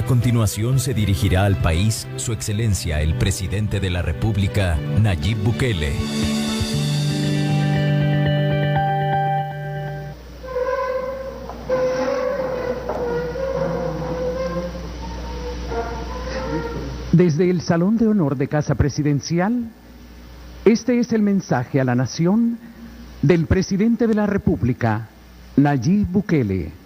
continuación se dirigirá al país Su Excelencia el Presidente de la República, Nayib Bukele. Desde el Salón de Honor de Casa Presidencial, este es el mensaje a la nación del Presidente de la República, Nayib Bukele.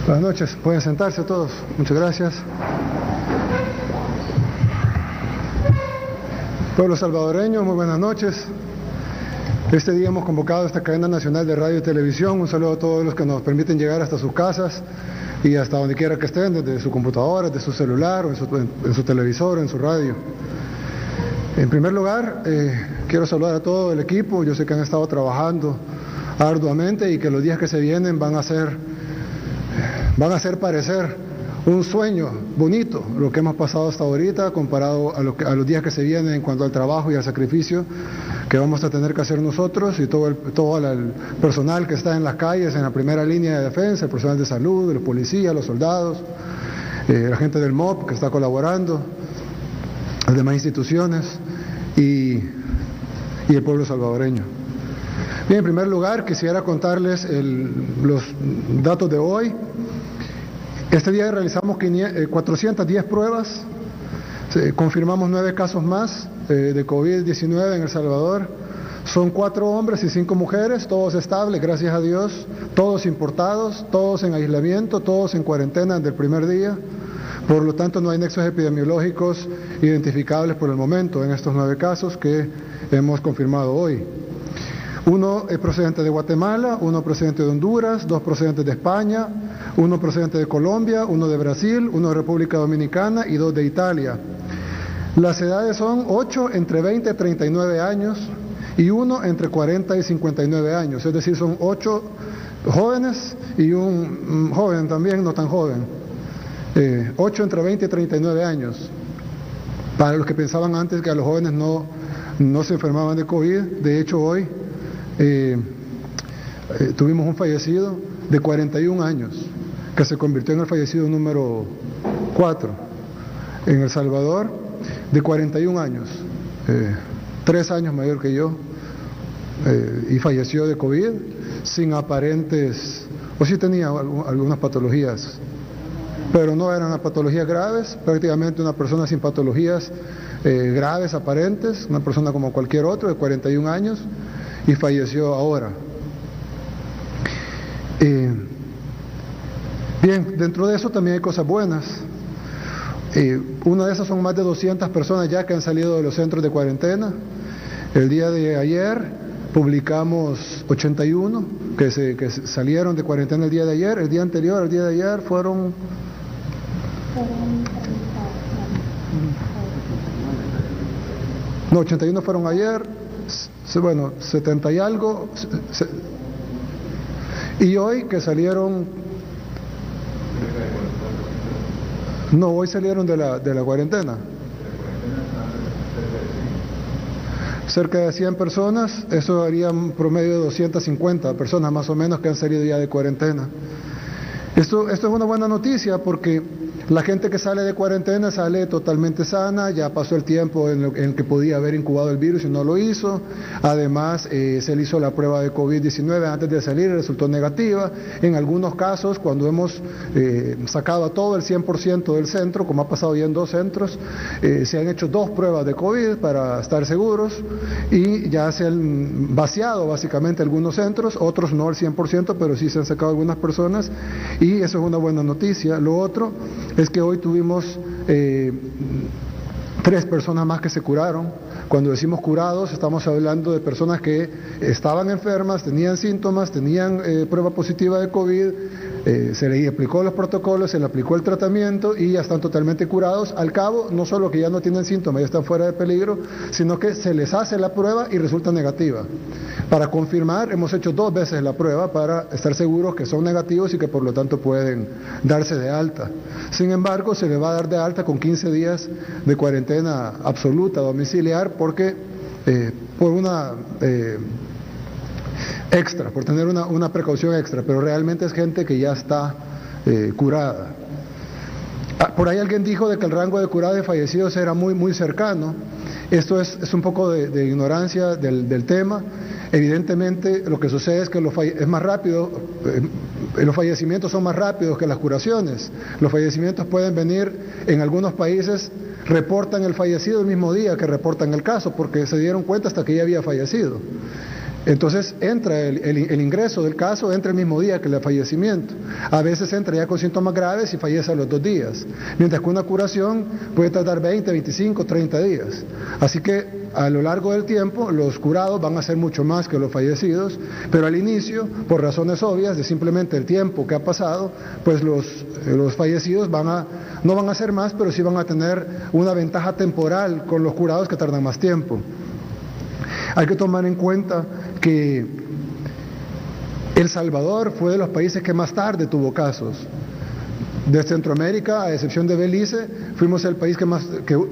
Buenas noches, pueden sentarse todos. Muchas gracias. Pueblo salvadoreño, muy buenas noches. Este día hemos convocado a esta cadena nacional de radio y televisión. Un saludo a todos los que nos permiten llegar hasta sus casas y hasta donde quiera que estén, desde su computadora, desde su celular, o en su televisor, en su radio. En primer lugar, quiero saludar a todo el equipo. Yo sé que han estado trabajando arduamente y que los días que se vienen van a hacer parecer un sueño bonito lo que hemos pasado hasta ahorita comparado a los días que se vienen en cuanto al trabajo y al sacrificio que vamos a tener que hacer nosotros y todo el personal que está en las calles, en la primera línea de defensa, el personal de salud, los policías, los soldados, la gente del MOP que está colaborando, las demás instituciones y el pueblo salvadoreño. Bien, en primer lugar quisiera contarles los datos de hoy. Este día realizamos 410 pruebas, confirmamos 9 casos más de COVID-19 en El Salvador. Son 4 hombres y 5 mujeres, todos estables, gracias a Dios, todos importados, todos en aislamiento, todos en cuarentena desde el primer día. Por lo tanto, no hay nexos epidemiológicos identificables por el momento en estos 9 casos que hemos confirmado hoy. Uno es procedente de Guatemala, uno procedente de Honduras, 2 procedentes de España, 1 procedente de Colombia, 1 de Brasil, 1 de República Dominicana y 2 de Italia. Las edades son 8 entre 20 y 39 años y 1 entre 40 y 59 años, es decir, son 8 jóvenes y un joven también, no tan joven. 8 entre 20 y 39 años. Para los que pensaban antes que a los jóvenes no se enfermaban de COVID, de hecho hoy tuvimos un fallecido de 41 años, que se convirtió en el fallecido número 4 en El Salvador, de 41 años, 3 años mayor que yo, y falleció de COVID sin aparentes, o sí tenía algunas patologías, pero no eran patologías graves, prácticamente una persona sin patologías graves aparentes, una persona como cualquier otro de 41 años, y falleció ahora. Bien, dentro de eso también hay cosas buenas. Una de esas son más de 200 personas ya que han salido de los centros de cuarentena. El día de ayer publicamos 81 que salieron de cuarentena el día de ayer. El día anterior, el día de ayer, fueron... No, 81 fueron ayer, bueno, 70 y algo, y hoy que salieron, no, hoy salieron de la cuarentena, cerca de 100 personas, eso haría un promedio de 250 personas más o menos que han salido ya de cuarentena. Esto es una buena noticia porque la gente que sale de cuarentena sale totalmente sana, ya pasó el tiempo en el que podía haber incubado el virus y no lo hizo. Además, se le hizo la prueba de COVID-19 antes de salir y resultó negativa. En algunos casos, cuando hemos sacado a todo el 100% del centro, como ha pasado ya en 2 centros, se han hecho 2 pruebas de COVID para estar seguros y ya se han vaciado básicamente algunos centros, otros no al 100%, pero sí se han sacado algunas personas y eso es una buena noticia. Lo otro es que hoy tuvimos 3 personas más que se curaron. Cuando decimos curados, estamos hablando de personas que estaban enfermas, tenían síntomas, tenían prueba positiva de COVID, se les aplicó los protocolos, se les aplicó el tratamiento y ya están totalmente curados. Al cabo, no solo que ya no tienen síntomas, ya están fuera de peligro, sino que se les hace la prueba y resulta negativa. Para confirmar, hemos hecho 2 veces la prueba para estar seguros que son negativos y que por lo tanto pueden darse de alta. Sin embargo, se les va a dar de alta con 15 días de cuarentena absoluta domiciliar porque por una extra, por tener una precaución extra, pero realmente es gente que ya está curada. Por ahí alguien dijo de que el rango de curados y fallecidos era muy cercano. Esto es un poco de ignorancia del tema. Evidentemente lo que sucede es que es más rápido, los fallecimientos son más rápidos que las curaciones. Los fallecimientos pueden venir, en algunos países reportan el fallecido el mismo día que reportan el caso, porque se dieron cuenta hasta que ya había fallecido. Entonces entra el ingreso del caso, entra el mismo día que el fallecimiento. A veces entra ya con síntomas graves y fallece a los 2 días, mientras que una curación puede tardar 20, 25, 30 días. Así que a lo largo del tiempo los curados van a ser mucho más que los fallecidos, pero al inicio, por razones obvias de simplemente el tiempo que ha pasado, pues los fallecidos no van a ser más, pero sí van a tener una ventaja temporal con los curados que tardan más tiempo. Hay que tomar en cuenta que El Salvador fue de los países que más tarde tuvo casos. De Centroamérica, a excepción de Belice, fuimos el país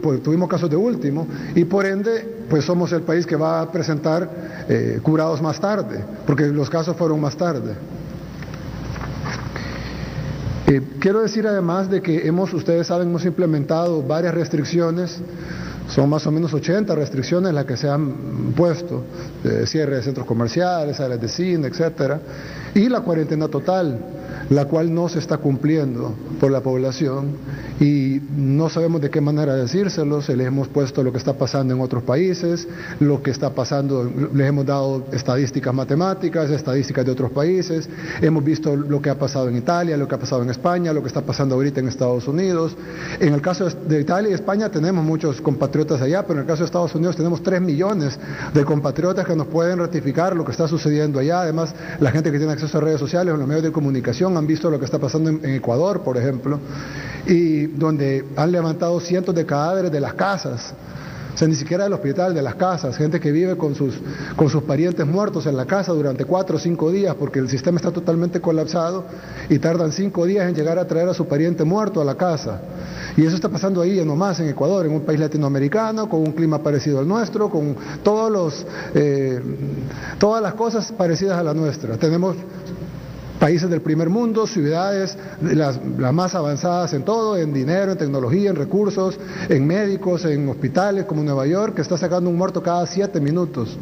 pues, tuvimos casos de último, y por ende, pues somos el país que va a presentar curados más tarde, porque los casos fueron más tarde. Quiero decir además de que ustedes saben, hemos implementado varias restricciones. Son más o menos 80 restricciones las que se han puesto, cierre de centros comerciales, salas de cine, etcétera, y la cuarentena total, la cual no se está cumpliendo por la población y no sabemos de qué manera decírselo. Se les hemos puesto lo que está pasando en otros países, lo que está pasando, les hemos dado estadísticas matemáticas, estadísticas de otros países, hemos visto lo que ha pasado en Italia, lo que ha pasado en España, lo que está pasando ahorita en Estados Unidos. En el caso de Italia y España tenemos muchos compatriotas allá, pero en el caso de Estados Unidos tenemos 3 millones de compatriotas que nos pueden ratificar lo que está sucediendo allá. Además, la gente que tiene acceso a redes sociales o en los medios de comunicación han visto lo que está pasando en Ecuador, por ejemplo, y donde han levantado cientos de cadáveres de las casas, o sea, ni siquiera del hospital, de las casas, gente que vive con sus parientes muertos en la casa durante 4 o 5 días, porque el sistema está totalmente colapsado y tardan 5 días en llegar a traer a su pariente muerto a la casa. Y eso está pasando ahí nomás en Ecuador, en un país latinoamericano, con un clima parecido al nuestro, con todas las cosas parecidas a la nuestra. Tenemos países del primer mundo, ciudades las más avanzadas en todo, en dinero, en tecnología, en recursos, en médicos, en hospitales como Nueva York, que está sacando un muerto cada 7 minutos.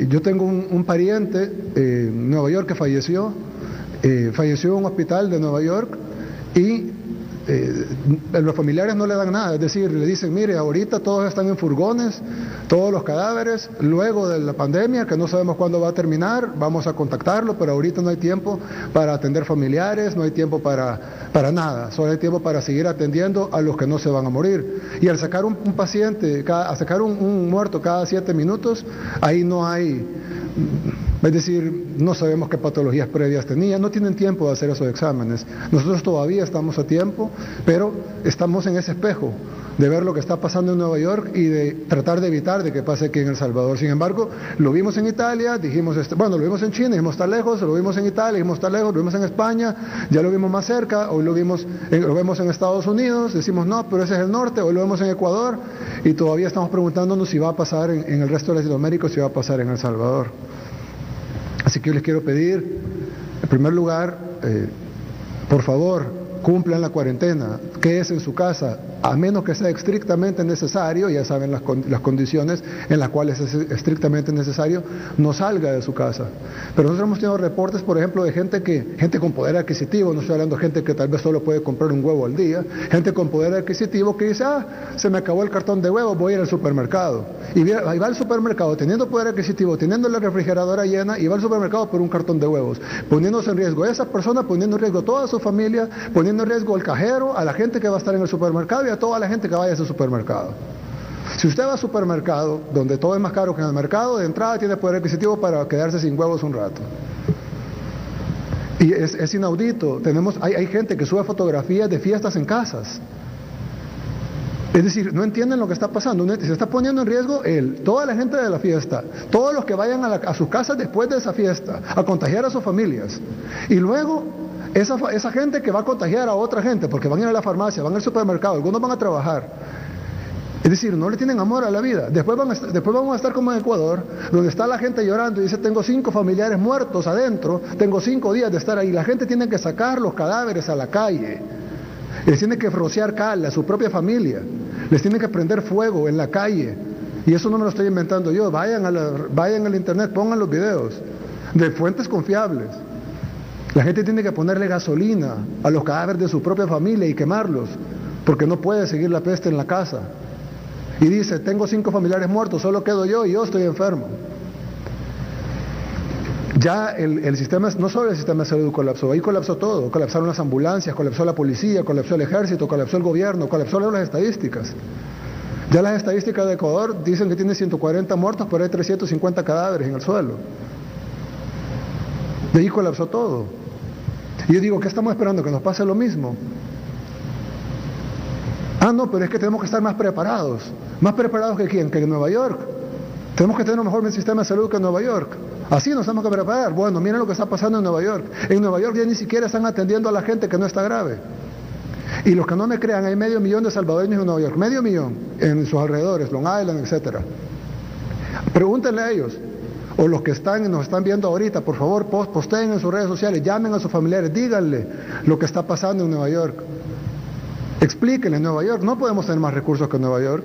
Yo tengo un pariente en Nueva York que falleció en un hospital de Nueva York y los familiares no le dan nada, es decir, le dicen, mire, ahorita todos están en furgones, todos los cadáveres, luego de la pandemia, que no sabemos cuándo va a terminar, vamos a contactarlo, pero ahorita no hay tiempo para atender familiares, no hay tiempo para nada, solo hay tiempo para seguir atendiendo a los que no se van a morir. Y al sacar un paciente, a sacar un muerto cada 7 minutos, ahí no hay... Es decir, no sabemos qué patologías previas tenía, no tienen tiempo de hacer esos exámenes. Nosotros todavía estamos a tiempo, pero estamos en ese espejo de ver lo que está pasando en Nueva York y de tratar de evitar de que pase aquí en El Salvador. Sin embargo, lo vimos en Italia, dijimos, lo vimos en China, dijimos está lejos, lo vimos en Italia, dijimos está lejos, lo vimos en España, ya lo vimos más cerca, hoy lo vemos en Estados Unidos, decimos no, pero ese es el norte, hoy lo vemos en Ecuador y todavía estamos preguntándonos si va a pasar en el resto de Latinoamérica o si va a pasar en El Salvador. Así que yo les quiero pedir, en primer lugar, por favor, cumplan la cuarentena, quédense en su casa, a menos que sea estrictamente necesario, ya saben las condiciones en las cuales es estrictamente necesario, no salga de su casa. Pero nosotros hemos tenido reportes, por ejemplo, de gente con poder adquisitivo, no estoy hablando de gente que tal vez solo puede comprar un huevo al día, gente con poder adquisitivo que dice, se me acabó el cartón de huevos, voy a ir al supermercado. Y va al supermercado teniendo poder adquisitivo, teniendo la refrigeradora llena, y va al supermercado por un cartón de huevos, poniéndose en riesgo a esa persona, poniendo en riesgo a toda su familia, poniendo en riesgo al cajero, a la gente que va a estar en el supermercado y a toda la gente que vaya a ese supermercado. Si usted va al supermercado, donde todo es más caro que en el mercado, de entrada tiene poder adquisitivo para quedarse sin huevos un rato. Y es inaudito. Hay gente que sube fotografías de fiestas en casas. Es decir, no entienden lo que está pasando. Se está poniendo en riesgo toda la gente de la fiesta, todos los que vayan a sus casas después de esa fiesta, a contagiar a sus familias. Y luego, esa gente que va a contagiar a otra gente, porque van a ir a la farmacia, van al supermercado, algunos van a trabajar. Es decir, no le tienen amor a la vida. Después vamos a estar como en Ecuador, donde está la gente llorando y dice, tengo 5 familiares muertos adentro, tengo 5 días de estar ahí. La gente tiene que sacar los cadáveres a la calle. Les tiene que rociar cal a su propia familia. Les tiene que prender fuego en la calle. Y eso no me lo estoy inventando yo. Vayan al internet, pongan los videos de fuentes confiables. La gente tiene que ponerle gasolina a los cadáveres de su propia familia y quemarlos, porque no puede seguir la peste en la casa. Y dice, tengo 5 familiares muertos, solo quedo yo y yo estoy enfermo. Ya el sistema, no solo el sistema de salud colapsó, ahí colapsó todo. Colapsaron las ambulancias, colapsó la policía, colapsó el ejército, colapsó el gobierno, colapsaron las estadísticas. Ya las estadísticas de Ecuador dicen que tiene 140 muertos, pero hay 350 cadáveres en el suelo. De ahí colapsó todo. Y yo digo, ¿qué estamos esperando? ¿Que nos pase lo mismo? Ah, no, pero es que tenemos que estar más preparados. ¿Más preparados que quién? Que Nueva York. Tenemos que tener un mejor sistema de salud que Nueva York. Así nos tenemos que preparar. Bueno, miren lo que está pasando en Nueva York. En Nueva York ya ni siquiera están atendiendo a la gente que no está grave. Y los que no me crean, hay 500,000 de salvadoreños en Nueva York. 500,000 en sus alrededores, Long Island, etc. Pregúntenle a ellos. O los que nos están viendo ahorita, por favor, posteen en sus redes sociales, llamen a sus familiares, díganle lo que está pasando en Nueva York. Explíquenle, en Nueva York no podemos tener más recursos que Nueva York,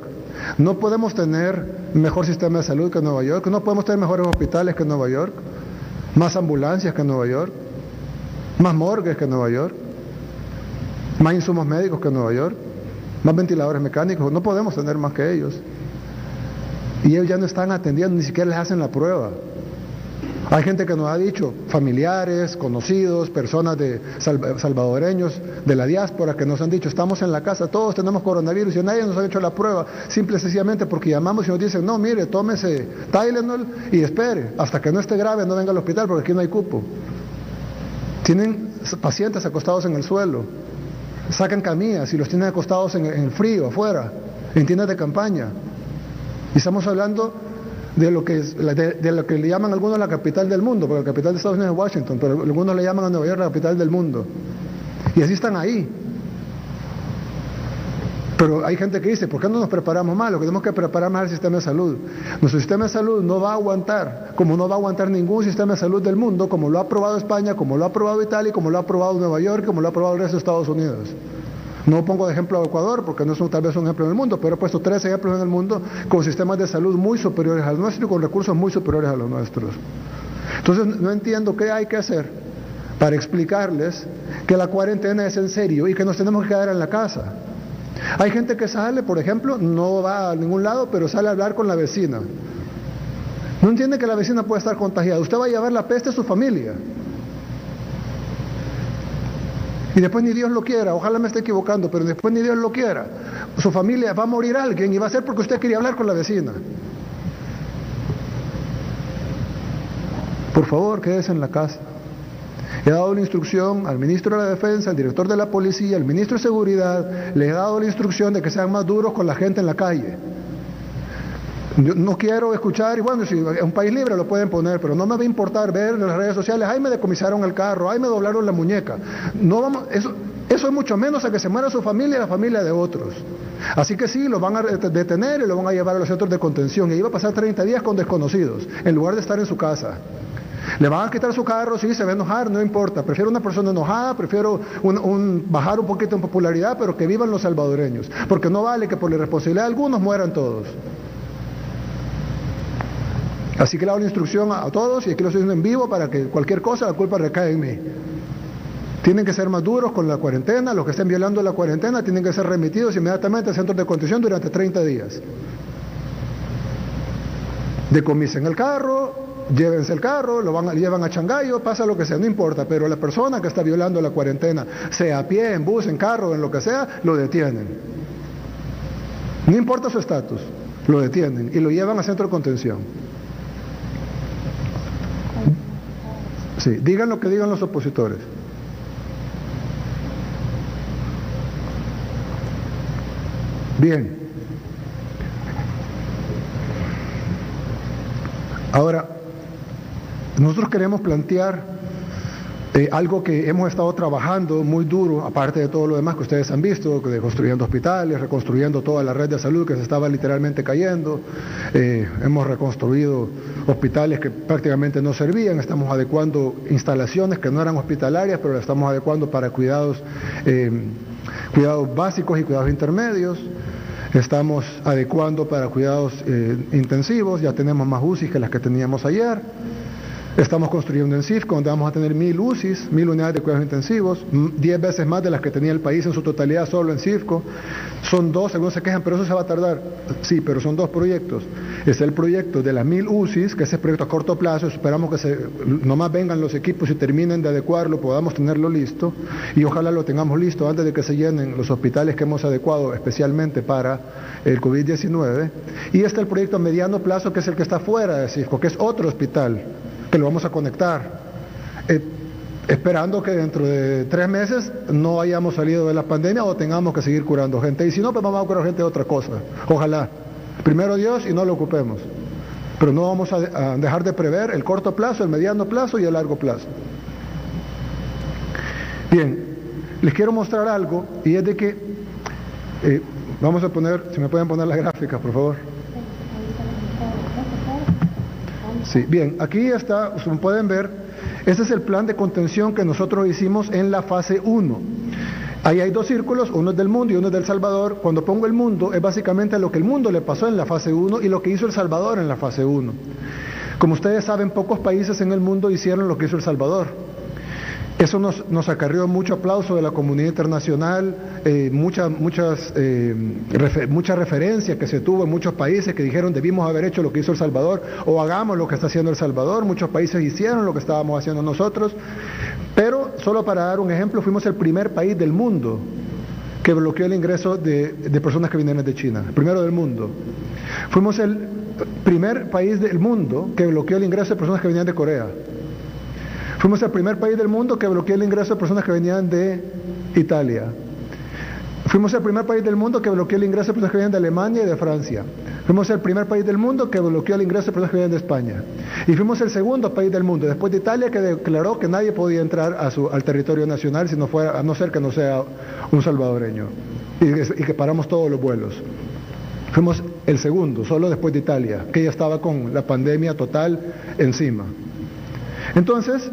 no podemos tener mejor sistema de salud que Nueva York, no podemos tener mejores hospitales que Nueva York, más ambulancias que Nueva York, más morgues que Nueva York, más insumos médicos que Nueva York, más ventiladores mecánicos, no podemos tener más que ellos. Y ellos ya no están atendiendo, ni siquiera les hacen la prueba. Hay gente que nos ha dicho, familiares, conocidos, personas salvadoreños de la diáspora que nos han dicho, estamos en la casa, todos tenemos coronavirus y nadie nos ha hecho la prueba, simple y sencillamente porque llamamos y nos dicen, no, mire, tómese Tylenol y espere, hasta que no esté grave no venga al hospital porque aquí no hay cupo. Tienen pacientes acostados en el suelo, sacan camillas y los tienen acostados en el frío, afuera, en tiendas de campaña. Y estamos hablando de lo que le llaman algunos la capital del mundo, porque la capital de Estados Unidos es Washington, pero algunos le llaman a Nueva York la capital del mundo. Y así están ahí. Pero hay gente que dice, ¿por qué no nos preparamos más? Lo que tenemos que preparar más es el sistema de salud. Nuestro sistema de salud no va a aguantar, como no va a aguantar ningún sistema de salud del mundo, como lo ha aprobado España, como lo ha aprobado Italia, como lo ha aprobado Nueva York, como lo ha aprobado el resto de Estados Unidos. No pongo de ejemplo a Ecuador porque no es tal vez un ejemplo en el mundo, pero he puesto 3 ejemplos en el mundo con sistemas de salud muy superiores al nuestro y con recursos muy superiores a los nuestros. Entonces no entiendo qué hay que hacer para explicarles que la cuarentena es en serio y que nos tenemos que quedar en la casa. Hay gente que sale, por ejemplo, no va a ningún lado, pero sale a hablar con la vecina. No entiende que la vecina puede estar contagiada. Usted va a llevar la peste a su familia. Y después ni Dios lo quiera, ojalá me esté equivocando, pero después ni Dios lo quiera. Su familia va a morir alguien y va a ser porque usted quería hablar con la vecina. Por favor, quédese en la casa. He dado la instrucción al ministro de la Defensa, al director de la policía, al ministro de Seguridad, le he dado la instrucción de que sean más duros con la gente en la calle. Yo no quiero escuchar, y bueno, si es un país libre lo pueden poner, pero no me va a importar ver en las redes sociales, ay me decomisaron el carro, ay me doblaron la muñeca. No vamos, eso es mucho menos a que se muera su familia y la familia de otros. Así que sí, lo van a detener y lo van a llevar a los centros de contención, y ahí va a pasar 30 días con desconocidos, en lugar de estar en su casa. Le van a quitar su carro, sí, se va a enojar, no importa. Prefiero una persona enojada, prefiero bajar un poquito en popularidad, pero que vivan los salvadoreños. Porque no vale que por la irresponsabilidad de algunos mueran todos. Así que le hago la instrucción a todos y aquí lo estoy haciendo en vivo para que cualquier cosa la culpa recae en mí. Tienen que ser más duros con la cuarentena, los que estén violando la cuarentena tienen que ser remitidos inmediatamente a centros de contención durante 30 días. Decomisen el carro, llévense el carro, llevan a Changayo, pasa lo que sea, no importa, pero la persona que está violando la cuarentena, sea a pie, en bus, en carro, en lo que sea, lo detienen. No importa su estatus, lo detienen y lo llevan a centro de contención. Sí, digan lo que digan los opositores. Bien. Ahora, nosotros queremos plantear algo que hemos estado trabajando muy duro, aparte de todo lo demás que ustedes han visto, de construyendo hospitales, reconstruyendo toda la red de salud que se estaba literalmente cayendo. Hemos reconstruido hospitales que prácticamente no servían, estamos adecuando instalaciones que no eran hospitalarias, pero las estamos adecuando para cuidados básicos y cuidados intermedios. Estamos adecuando para cuidados intensivos, ya tenemos más UCIs que las que teníamos ayer. Estamos construyendo en CIFCO, donde vamos a tener 1000 UCIs, 1000 unidades de cuidados intensivos, 10 veces más de las que tenía el país en su totalidad solo en CIFCO. Son dos, algunos se quejan, pero eso se va a tardar. Sí, pero son dos proyectos. Es el proyecto de las 1000 UCIs, que es el proyecto a corto plazo, esperamos que nomás vengan los equipos y terminen de adecuarlo, podamos tenerlo listo, y ojalá lo tengamos listo antes de que se llenen los hospitales que hemos adecuado especialmente para el COVID-19. Y este es el proyecto a mediano plazo, que es el que está fuera de CIFCO, que es otro hospital, que lo vamos a conectar, esperando que dentro de 3 meses no hayamos salido de la pandemia o tengamos que seguir curando gente, y si no, pues vamos a curar gente de otra cosa, ojalá, primero Dios, y no lo ocupemos, pero no vamos a dejar de prever el corto plazo, el mediano plazo y el largo plazo. Bien, les quiero mostrar algo, y es de que, vamos a poner, si me pueden poner las gráficas, por favor. Sí, bien, aquí está, como pueden ver, este es el plan de contención que nosotros hicimos en la fase 1. Ahí hay 2 círculos, uno es del mundo y uno es del Salvador. Cuando pongo el mundo, es básicamente lo que el mundo le pasó en la fase 1 y lo que hizo El Salvador en la fase 1. Como ustedes saben, pocos países en el mundo hicieron lo que hizo El Salvador. Eso nos acarrió mucho aplauso de la comunidad internacional, mucha referencia que se tuvo en muchos países que dijeron debimos haber hecho lo que hizo El Salvador o hagamos lo que está haciendo El Salvador. Muchos países hicieron lo que estábamos haciendo nosotros, pero solo para dar un ejemplo, fuimos el primer país del mundo que bloqueó el ingreso de personas que vinieron de China, el primero del mundo. Fuimos el primer país del mundo que bloqueó el ingreso de personas que venían de Corea. Fuimos el primer país del mundo que bloqueó el ingreso de personas que venían de Italia. Fuimos el primer país del mundo que bloqueó el ingreso de personas que venían de Alemania y de Francia. Fuimos el primer país del mundo que bloqueó el ingreso de personas que venían de España. Y fuimos el segundo país del mundo, después de Italia, que declaró que nadie podía entrar al territorio nacional a no ser que no sea un salvadoreño. Y que paramos todos los vuelos. Fuimos el segundo, solo después de Italia, que ya estaba con la pandemia total encima. Entonces,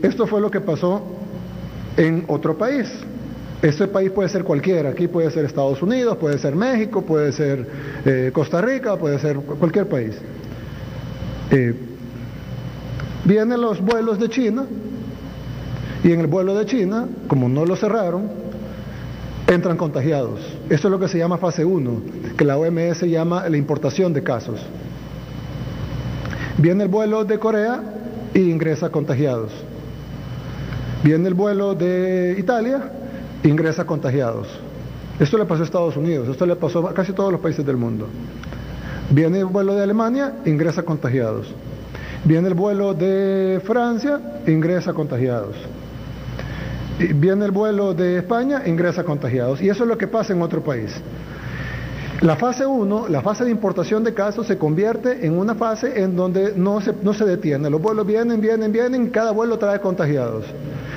esto fue lo que pasó en otro país. Este país puede ser cualquiera, aquí puede ser Estados Unidos, puede ser México, puede ser Costa Rica, puede ser cualquier país. Vienen los vuelos de China, y en el vuelo de China, como no lo cerraron, entran contagiados. Esto es lo que se llama fase 1, que la OMS llama la importación de casos. Viene el vuelo de Corea y ingresa contagiados. Viene el vuelo de Italia, ingresa contagiados. Esto le pasó a Estados Unidos, esto le pasó a casi todos los países del mundo. Viene el vuelo de Alemania, ingresa contagiados. Viene el vuelo de Francia, ingresa contagiados. Viene el vuelo de España, ingresa contagiados. Y eso es lo que pasa en otro país. La fase 1, la fase de importación de casos, se convierte en una fase en donde no se detiene. Los vuelos vienen, cada vuelo trae contagiados.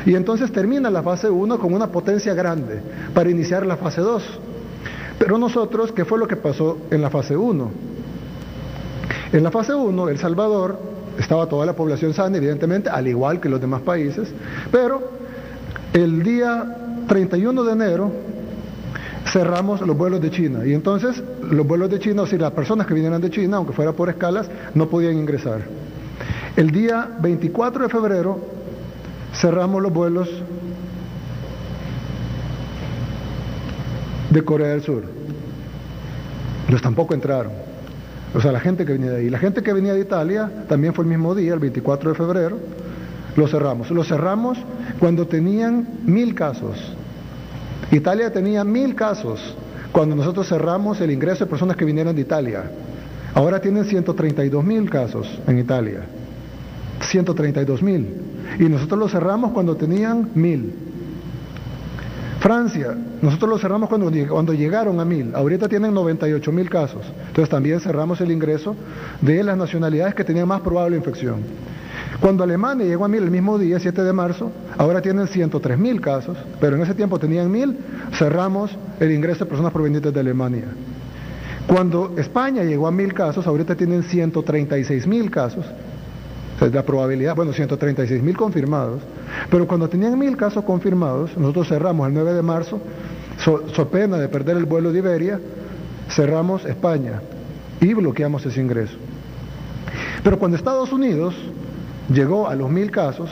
Y entonces termina la fase 1 con una potencia grande para iniciar la fase 2. Pero nosotros, ¿qué fue lo que pasó en la fase 1? En la fase 1, El Salvador, estaba toda la población sana, evidentemente, al igual que los demás países, pero el día 31 de enero, cerramos los vuelos de China, y entonces los vuelos de China, o sea, las personas que vinieran de China, aunque fuera por escalas, no podían ingresar. El día 24 de febrero cerramos los vuelos de Corea del Sur. Los tampoco entraron. O sea, la gente que venía de ahí. La gente que venía de Italia también fue el mismo día, el 24 de febrero, lo cerramos. Lo cerramos cuando tenían 1000 casos. Italia tenía 1000 casos cuando nosotros cerramos el ingreso de personas que vinieran de Italia. Ahora tienen 132.000 casos en Italia. 132.000. Y nosotros lo cerramos cuando tenían 1.000. Francia, nosotros lo cerramos cuando llegaron a 1.000. Ahorita tienen 98.000 casos. Entonces también cerramos el ingreso de las nacionalidades que tenían más probable infección. Cuando Alemania llegó a 1.000 el mismo día, 7 de marzo, ahora tienen 103.000 casos, pero en ese tiempo tenían 1.000, cerramos el ingreso de personas provenientes de Alemania. Cuando España llegó a 1.000 casos, ahorita tienen 136.000 casos. O sea, la probabilidad, 136.000 confirmados, pero cuando tenían 1.000 casos confirmados, nosotros cerramos el 9 de marzo, so pena de perder el vuelo de Iberia, cerramos España y bloqueamos ese ingreso. Pero cuando Estados Unidos llegó a los 1.000 casos,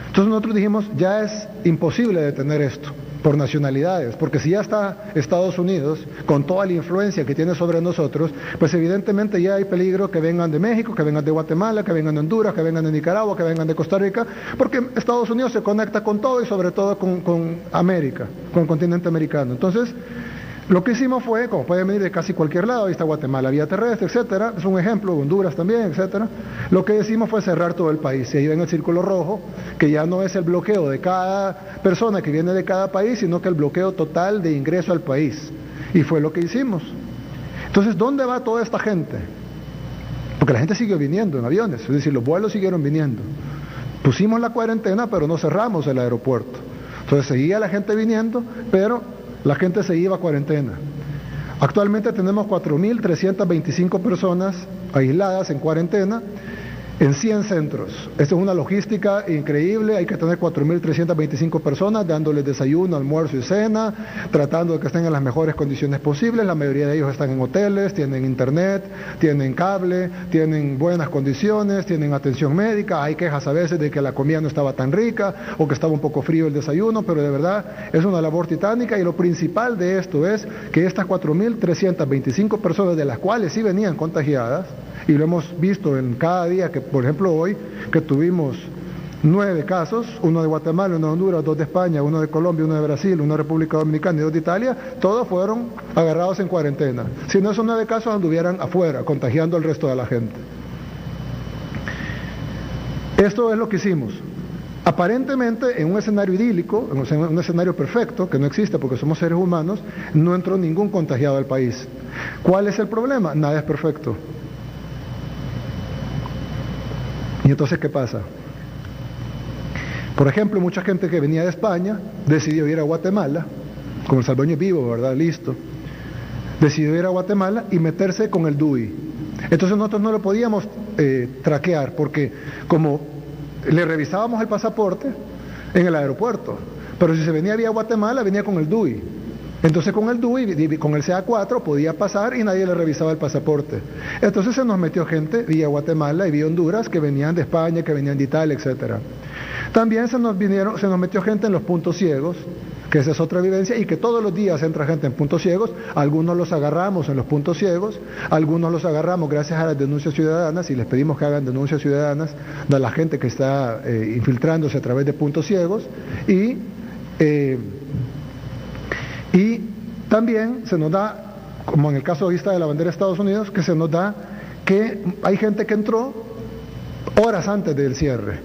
entonces nosotros dijimos, ya es imposible detener esto por nacionalidades, porque si ya está Estados Unidos con toda la influencia que tiene sobre nosotros, pues evidentemente ya hay peligro que vengan de México, que vengan de Guatemala, que vengan de Honduras, que vengan de Nicaragua, que vengan de Costa Rica, porque Estados Unidos se conecta con todo y sobre todo con América, con el continente americano. Entonces, lo que hicimos fue, como pueden venir de casi cualquier lado, ahí está Guatemala, vía terrestre, etcétera, es un ejemplo, Honduras también, etcétera. Lo que hicimos fue cerrar todo el país, y ahí ven el círculo rojo, que ya no es el bloqueo de cada persona que viene de cada país, sino que el bloqueo total de ingreso al país. Y fue lo que hicimos. Entonces, ¿dónde va toda esta gente? Porque la gente siguió viniendo en aviones, es decir, los vuelos siguieron viniendo. Pusimos la cuarentena, pero no cerramos el aeropuerto. Entonces seguía la gente viniendo, pero la gente se iba a cuarentena. Actualmente tenemos 4.325 personas aisladas en cuarentena en 100 centros. Esta es una logística increíble, hay que tener 4.325 personas dándoles desayuno, almuerzo y cena, tratando de que estén en las mejores condiciones posibles. La mayoría de ellos están en hoteles, tienen internet, tienen cable, tienen buenas condiciones, tienen atención médica. Hay quejas a veces de que la comida no estaba tan rica o que estaba un poco frío el desayuno, pero de verdad es una labor titánica, y lo principal de esto es que estas 4.325 personas, de las cuales sí venían contagiadas, y lo hemos visto en cada día, que por ejemplo hoy, que tuvimos 9 casos, uno de Guatemala, uno de Honduras, 2 de España, uno de Colombia, uno de Brasil, uno de República Dominicana y 2 de Italia, todos fueron agarrados en cuarentena. Si no, esos 9 casos anduvieran afuera, contagiando al resto de la gente. Esto es lo que hicimos. Aparentemente, en un escenario idílico, en un escenario perfecto, que no existe porque somos seres humanos, no entró ningún contagiado al país. ¿Cuál es el problema? Nada es perfecto. Y entonces, ¿qué pasa? Por ejemplo, mucha gente que venía de España decidió ir a Guatemala, como el salvadoreño vivo, ¿verdad? Listo. Decidió ir a Guatemala y meterse con el DUI. Entonces nosotros no lo podíamos traquear, porque como le revisábamos el pasaporte en el aeropuerto, pero si se venía vía Guatemala, venía con el DUI. Entonces con el DUI, con el CA4 podía pasar y nadie le revisaba el pasaporte. Entonces se nos metió gente vía Guatemala y vía Honduras que venían de España, que venían de Italia, etcétera. También se nos metió gente en los puntos ciegos, que esa es otra evidencia, y que todos los días entra gente en puntos ciegos. Algunos los agarramos en los puntos ciegos, algunos los agarramos gracias a las denuncias ciudadanas, y les pedimos que hagan denuncias ciudadanas de la gente que está infiltrándose a través de puntos ciegos, y también se nos da, como en el caso ahorita de la bandera de Estados Unidos, que se nos da que hay gente que entró horas antes del cierre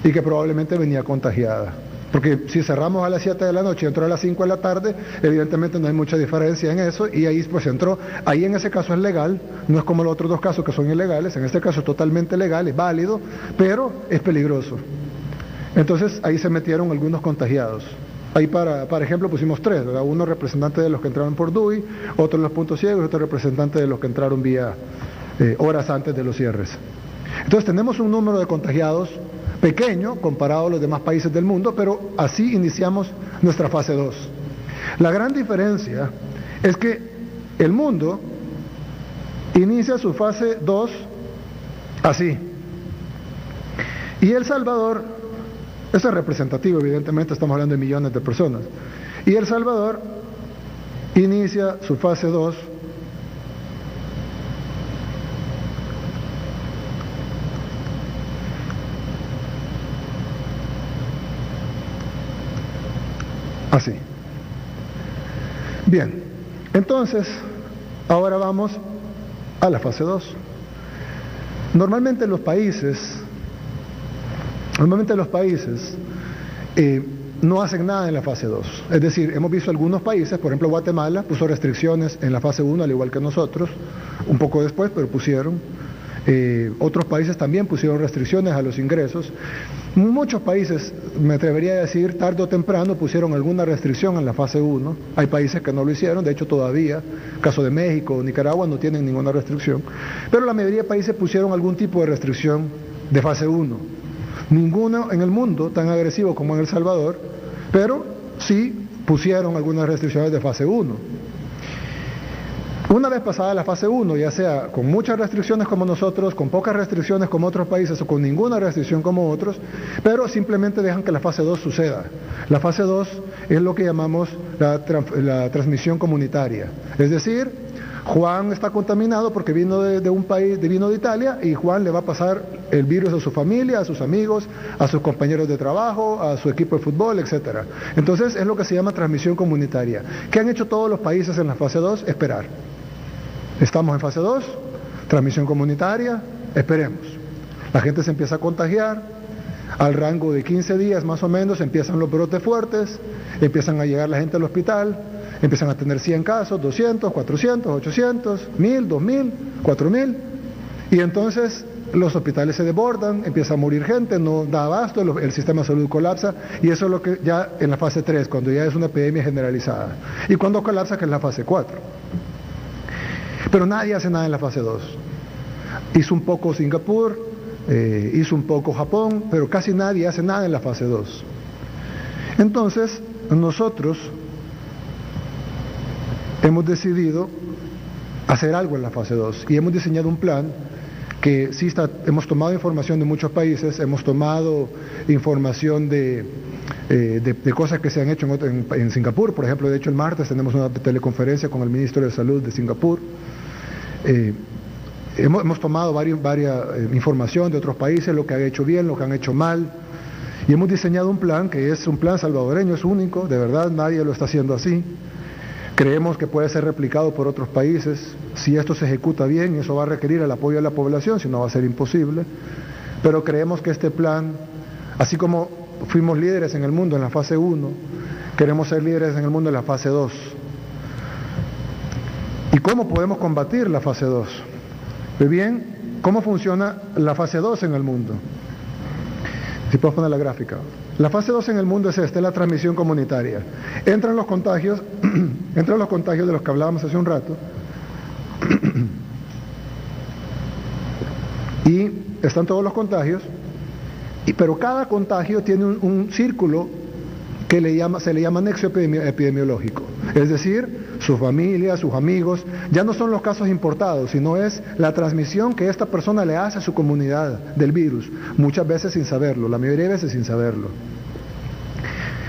y que probablemente venía contagiada. Porque si cerramos a las 7 de la noche y entró a las 5 de la tarde, evidentemente no hay mucha diferencia en eso, y ahí pues entró. Ahí en ese caso es legal, no es como los otros 2 casos que son ilegales. En este caso es totalmente legal, es válido, pero es peligroso. Entonces ahí se metieron algunos contagiados. Ahí para ejemplo pusimos 3, ¿verdad? Uno representante de los que entraron por DUI, otro en los puntos ciegos, otro representante de los que entraron vía horas antes de los cierres. Entonces tenemos un número de contagiados pequeño comparado a los demás países del mundo, pero así iniciamos nuestra fase 2. La gran diferencia es que el mundo inicia su fase 2 así. Y El Salvador, eso es representativo, evidentemente estamos hablando de millones de personas. Y El Salvador inicia su fase 2 así. Bien, entonces, ahora vamos a la fase 2. Normalmente los países no hacen nada en la fase 2. Es decir, hemos visto algunos países, por ejemplo Guatemala puso restricciones en la fase 1 al igual que nosotros, un poco después, pero pusieron. Otros países también pusieron restricciones a los ingresos. Muchos países, me atrevería a decir, tarde o temprano pusieron alguna restricción en la fase 1. Hay países que no lo hicieron, de hecho todavía, caso de México o Nicaragua, no tienen ninguna restricción. Pero la mayoría de países pusieron algún tipo de restricción de fase 1. Ninguno en el mundo tan agresivo como en El Salvador, pero sí pusieron algunas restricciones de fase 1. Una vez pasada la fase 1, ya sea con muchas restricciones como nosotros, con pocas restricciones como otros países o con ninguna restricción como otros, pero simplemente dejan que la fase 2 suceda. La fase 2 es lo que llamamos la transmisión comunitaria. Es decir, Juan está contaminado porque vino de un país, vino de Italia, y Juan le va a pasar el virus a su familia, a sus amigos, a sus compañeros de trabajo, a su equipo de fútbol, etc. Entonces es lo que se llama transmisión comunitaria. ¿Qué han hecho todos los países en la fase 2? Esperar. Estamos en fase 2, transmisión comunitaria, esperemos. La gente se empieza a contagiar, al rango de 15 días más o menos empiezan los brotes fuertes, empiezan a llegar la gente al hospital, empiezan a tener 100 casos, 200, 400, 800, 1000, 2000, 4000, y entonces los hospitales se desbordan, empieza a morir gente, no da abasto, el sistema de salud colapsa, y eso es lo que ya en la fase 3, cuando ya es una epidemia generalizada. Y cuando colapsa, que es la fase 4. Pero nadie hace nada en la fase 2. Hizo un poco Singapur, hizo un poco Japón, pero casi nadie hace nada en la fase 2. Entonces, nosotros hemos decidido hacer algo en la fase 2 y hemos diseñado un plan que sí hemos tomado información de muchos países, hemos tomado información de cosas que se han hecho en Singapur. Por ejemplo, de hecho el martes tenemos una teleconferencia con el ministro de Salud de Singapur. Hemos tomado varias información de otros países, lo que han hecho bien, lo que han hecho mal, y hemos diseñado un plan que es un plan salvadoreño, es único, de verdad nadie lo está haciendo así. Creemos que puede ser replicado por otros países. Si esto se ejecuta bien, eso va a requerir el apoyo de la población, si no va a ser imposible. Pero creemos que este plan, así como fuimos líderes en el mundo en la fase 1, queremos ser líderes en el mundo en la fase 2. ¿Y cómo podemos combatir la fase 2? Pues bien, ¿cómo funciona la fase 2 en el mundo? Si puedo poner la gráfica. La fase 2 en el mundo es esta, es la transmisión comunitaria. Entran los contagios de los que hablábamos hace un rato, y están todos los contagios, pero cada contagio tiene un círculo que se le llama nexo epidemiológico. Es decir, su familia, sus amigos, ya no son los casos importados, sino es la transmisión que esta persona le hace a su comunidad del virus, muchas veces sin saberlo, la mayoría de veces sin saberlo.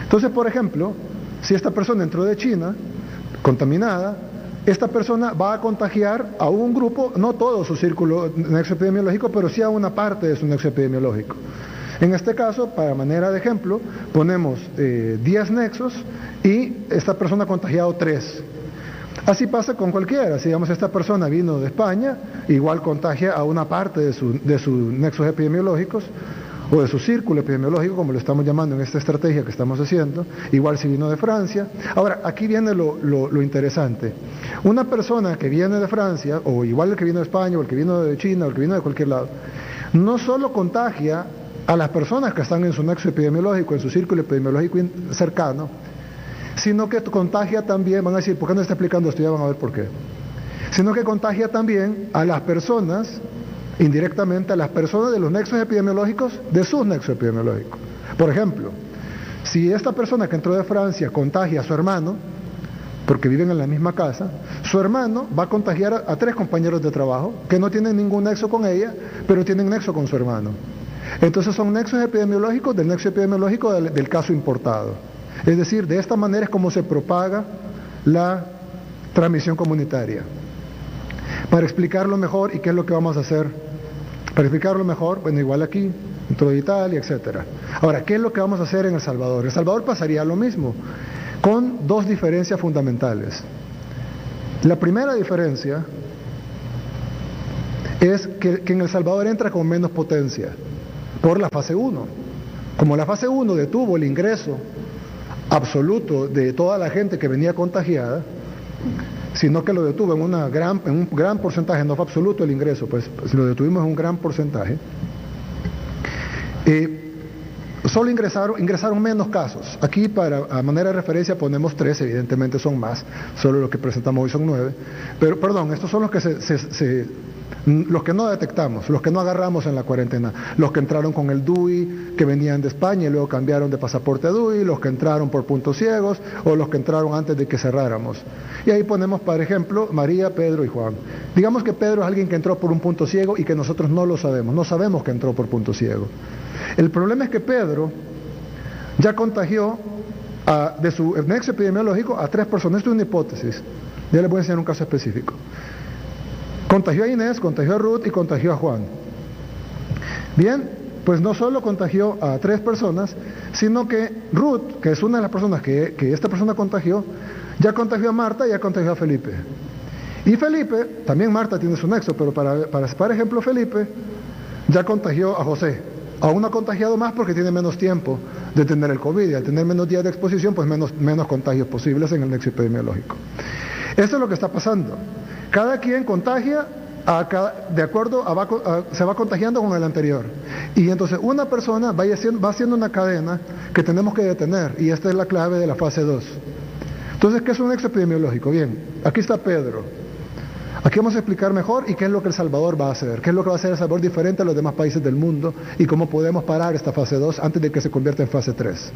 Entonces, por ejemplo, si esta persona entró de China, contaminada, esta persona va a contagiar a un grupo, no todo su círculo nexo epidemiológico, pero sí a una parte de su nexo epidemiológico. En este caso, para manera de ejemplo, ponemos 10 nexos y esta persona ha contagiado 3. Así pasa con cualquiera. Si digamos esta persona vino de España, igual contagia a una parte de sus nexos epidemiológicos o de su círculo epidemiológico, como lo estamos llamando en esta estrategia que estamos haciendo, igual si vino de Francia. Ahora, aquí viene lo interesante. Una persona que viene de Francia, o igual el que vino de España, o el que vino de China, o el que vino de cualquier lado, no solo contagia a las personas que están en su nexo epidemiológico, en su círculo epidemiológico cercano, sino que contagia también, van a decir, ¿por qué no está explicando esto? Ya van a ver por qué. Sino que contagia también a las personas, indirectamente a las personas de los nexos epidemiológicos, de sus nexos epidemiológicos. Por ejemplo, si esta persona que entró de Francia contagia a su hermano, porque viven en la misma casa, su hermano va a contagiar a 3 compañeros de trabajo que no tienen ningún nexo con ella, pero tienen nexo con su hermano. Entonces son nexos epidemiológicos del nexo epidemiológico del caso importado. Es decir, de esta manera es como se propaga la transmisión comunitaria. Para explicarlo mejor, ¿y qué es lo que vamos a hacer? Para explicarlo mejor, bueno, igual aquí, dentro de Italia, etc. Ahora, ¿qué es lo que vamos a hacer en El Salvador? En El Salvador pasaría lo mismo, con 2 diferencias fundamentales. La primera diferencia es que en El Salvador entra con menos potencia por la fase 1. Como la fase 1 detuvo el ingreso absoluto de toda la gente que venía contagiada, sino que lo detuvo en un gran porcentaje, no fue absoluto el ingreso, pues lo detuvimos en un gran porcentaje. Solo ingresaron menos casos. Aquí a manera de referencia ponemos 3, evidentemente son más, solo lo que presentamos hoy son 9, pero perdón, estos son los que los que no detectamos, los que no agarramos en la cuarentena, los que entraron con el DUI, que venían de España y luego cambiaron de pasaporte a DUI, los que entraron por puntos ciegos o los que entraron antes de que cerráramos. Y ahí ponemos, por ejemplo, María, Pedro y Juan. Digamos que Pedro es alguien que entró por un punto ciego y que nosotros no lo sabemos, no sabemos que entró por punto ciego. El problema es que Pedro ya contagió de su nexo epidemiológico a 3 personas. Esto es una hipótesis, ya les voy a enseñar un caso específico. Contagió a Inés, contagió a Ruth y contagió a Juan. Bien, pues no solo contagió a 3 personas, sino que Ruth, que es una de las personas que esta persona contagió, ya contagió a Marta y ya contagió a Felipe. Y Felipe, también Marta tiene su nexo, pero para ejemplo Felipe, ya contagió a José. Aún no ha contagiado más porque tiene menos tiempo de tener el COVID y al tener menos días de exposición, pues menos contagios posibles en el nexo epidemiológico. Esto es lo que está pasando. Cada quien contagia de acuerdo se va contagiando con el anterior. Y entonces una persona va haciendo una cadena que tenemos que detener, y esta es la clave de la fase 2. Entonces, ¿qué es un nexo epidemiológico? Bien, aquí está Pedro. Aquí vamos a explicar mejor y qué es lo que El Salvador va a hacer, qué es lo que va a hacer El Salvador diferente a los demás países del mundo y cómo podemos parar esta fase 2 antes de que se convierta en fase 3.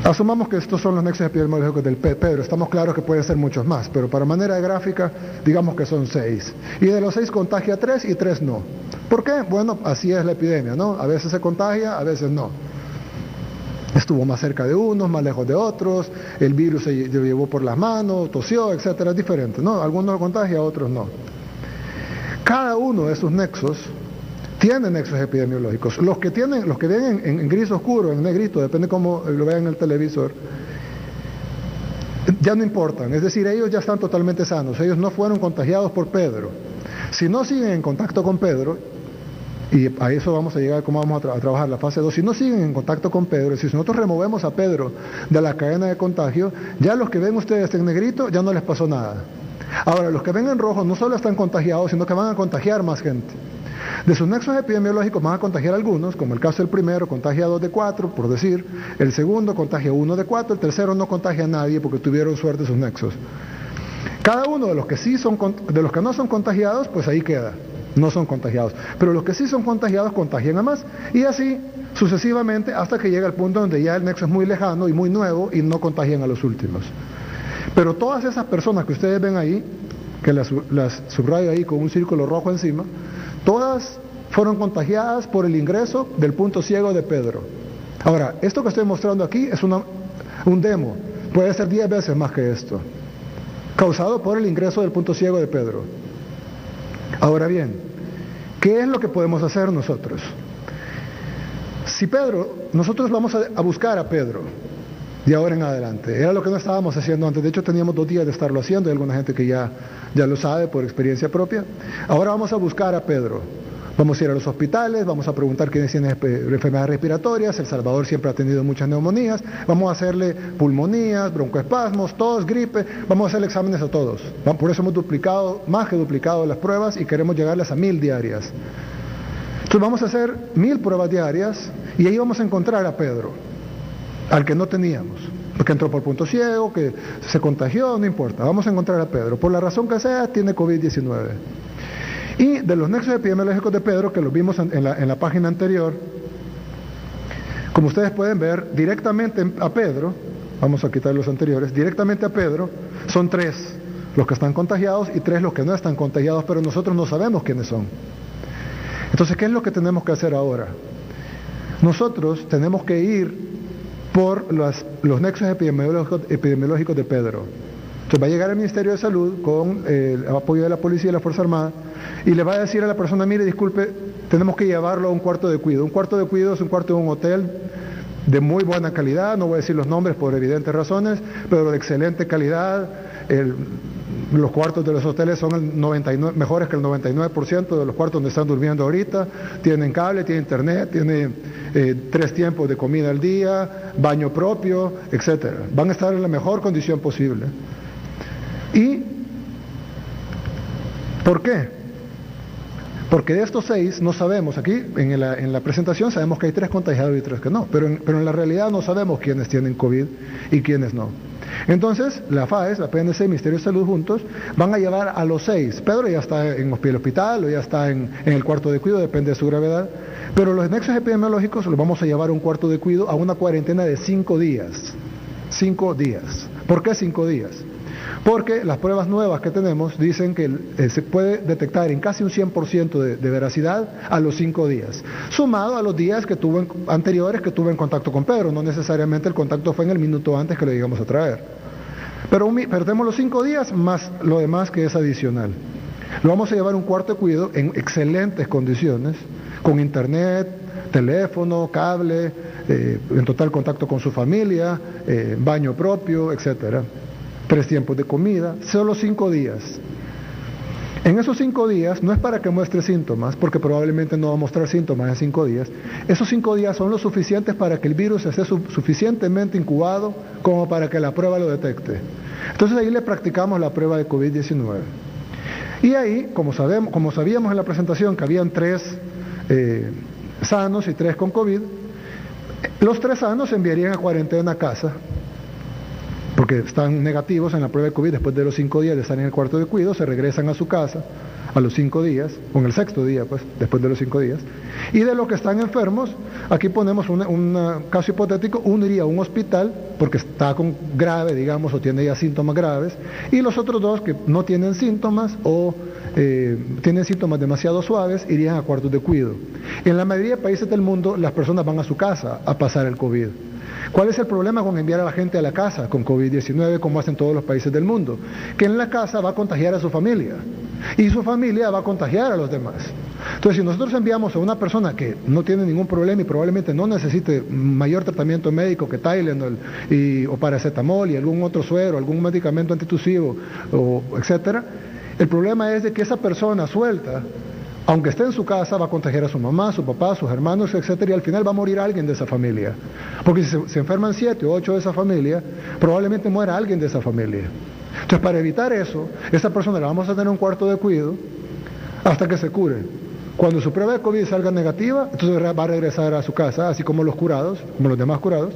Asumamos que estos son los nexos epidemiológicos del Pedro, estamos claros que pueden ser muchos más, pero para manera de gráfica, digamos que son 6. Y de los 6 contagia 3 y 3 no. ¿Por qué? Bueno, así es la epidemia, ¿no? A veces se contagia, a veces no. Estuvo más cerca de unos, más lejos de otros, el virus se llevó por las manos, tosió, etcétera, es diferente, ¿no? Algunos lo contagia, otros no. Cada uno de esos nexos tiene nexos epidemiológicos. Los que ven en gris oscuro, en negrito, depende cómo lo vean en el televisor, ya no importan, es decir, ellos ya están totalmente sanos, ellos no fueron contagiados por Pedro. Si no siguen en contacto con Pedro, y a eso vamos a llegar, cómo vamos a trabajar la fase 2, si no siguen en contacto con Pedro, si nosotros removemos a Pedro de la cadena de contagio, ya los que ven ustedes en negrito ya no les pasó nada. Ahora, los que ven en rojo no solo están contagiados, sino que van a contagiar más gente. De sus nexos epidemiológicos van a contagiar algunos, como el caso del primero, contagia a 2 de 4, por decir, el segundo contagia a 1 de 4, el tercero no contagia a nadie porque tuvieron suerte sus nexos. Cada uno de los que no son contagiados, pues ahí queda, no son contagiados. Pero los que sí son contagiados contagian a más, y así sucesivamente hasta que llega el punto donde ya el nexo es muy lejano y muy nuevo y no contagian a los últimos. Pero todas esas personas que ustedes ven ahí, que las subrayo ahí con un círculo rojo encima, todas fueron contagiadas por el ingreso del punto ciego de Pedro. Ahora, esto que estoy mostrando aquí es un demo, puede ser 10 veces más que esto, causado por el ingreso del punto ciego de Pedro. Ahora bien, ¿qué es lo que podemos hacer nosotros? Nosotros vamos a buscar a Pedro de ahora en adelante. Era lo que no estábamos haciendo antes. De hecho, teníamos 2 días de estarlo haciendo. Hay alguna gente que ya lo sabe por experiencia propia. Ahora vamos a buscar a Pedro. Vamos a ir a los hospitales, vamos a preguntar quiénes tienen enfermedades respiratorias. El Salvador siempre ha tenido muchas neumonías. Vamos a hacerle pulmonías, broncoespasmos, tos, gripe. Vamos a hacerle exámenes a todos. Por eso hemos más que duplicado las pruebas y queremos llegarles a 1000 diarias. Entonces vamos a hacer 1000 pruebas diarias y ahí vamos a encontrar a Pedro, al que no teníamos, porque entró por punto ciego, que se contagió, no importa, vamos a encontrar a Pedro, por la razón que sea, tiene COVID-19. Y de los nexos epidemiológicos de Pedro, que los vimos en la página anterior, como ustedes pueden ver, directamente a Pedro, vamos a quitar los anteriores, directamente a Pedro, son 3 los que están contagiados y 3 los que no están contagiados, pero nosotros no sabemos quiénes son. Entonces, ¿qué es lo que tenemos que hacer ahora? Nosotros tenemos que ir por los nexos epidemiológicos de Pedro. Entonces va a llegar el Ministerio de Salud con el apoyo de la policía y la Fuerza Armada y le va a decir a la persona, mire, disculpe, tenemos que llevarlo a un cuarto de cuidado. Un cuarto de cuidado es un cuarto de un hotel de muy buena calidad, no voy a decir los nombres por evidentes razones, pero de excelente calidad, Los cuartos de los hoteles son mejores que el 99% de los cuartos donde están durmiendo ahorita. Tienen cable, tienen internet, tienen 3 tiempos de comida al día, baño propio, etc. Van a estar en la mejor condición posible. ¿Y por qué? Porque de estos 6 no sabemos, aquí en la presentación sabemos que hay 3 contagiados y 3 que no, pero en la realidad no sabemos quiénes tienen COVID y quiénes no. Entonces, la FAES, la PNC y el Ministerio de Salud juntos van a llevar a los 6. Pedro ya está en el hospital o ya está en el cuarto de cuidado, depende de su gravedad, pero los nexos epidemiológicos los vamos a llevar a un cuarto de cuidado a una cuarentena de 5 días. 5 días. ¿Por qué 5 días? Porque las pruebas nuevas que tenemos dicen que se puede detectar en casi un 100% de veracidad a los 5 días, sumado a los días anteriores que tuve en contacto con Pedro. No necesariamente el contacto fue en el minuto antes que le llegamos a traer. Pero tenemos los 5 días más lo demás que es adicional. Lo vamos a llevar a un cuarto de cuidado en excelentes condiciones, con internet, teléfono, cable, en total contacto con su familia, baño propio, etcétera. 3 tiempos de comida, solo 5 días. En esos 5 días, no es para que muestre síntomas, porque probablemente no va a mostrar síntomas en 5 días. Esos 5 días son lo suficientes para que el virus esté suficientemente incubado como para que la prueba lo detecte. Entonces ahí le practicamos la prueba de COVID-19. Y ahí, como sabíamos en la presentación que habían 3 sanos y 3 con COVID, los 3 sanos se enviarían a cuarentena a casa, porque están negativos en la prueba de COVID. Después de los 5 días de estar en el cuarto de cuidado, se regresan a su casa a los 5 días, o en el 6.º día, pues, después de los 5 días. Y de los que están enfermos, aquí ponemos un caso hipotético: uno iría a un hospital porque está grave, digamos, o tiene ya síntomas graves, y los otros 2 que no tienen síntomas o tienen síntomas demasiado suaves, irían a cuartos de cuidado. En la mayoría de países del mundo, las personas van a su casa a pasar el COVID. ¿Cuál es el problema con enviar a la gente a la casa con COVID-19, como hacen todos los países del mundo? Que en la casa va a contagiar a su familia, y su familia va a contagiar a los demás. Entonces, si nosotros enviamos a una persona que no tiene ningún problema y probablemente no necesite mayor tratamiento médico que Tylenol o paracetamol y algún otro suero, algún medicamento antitusivo, etcétera, el problema es de que esa persona suelta, aunque esté en su casa, va a contagiar a su mamá, a su papá, a sus hermanos, etcétera, y al final va a morir alguien de esa familia. Porque si se enferman 7 o 8 de esa familia, probablemente muera alguien de esa familia. Entonces, para evitar eso, esa persona la vamos a tener en un cuarto de cuidado hasta que se cure. Cuando su prueba de COVID salga negativa, entonces va a regresar a su casa, así como los curados, como los demás curados,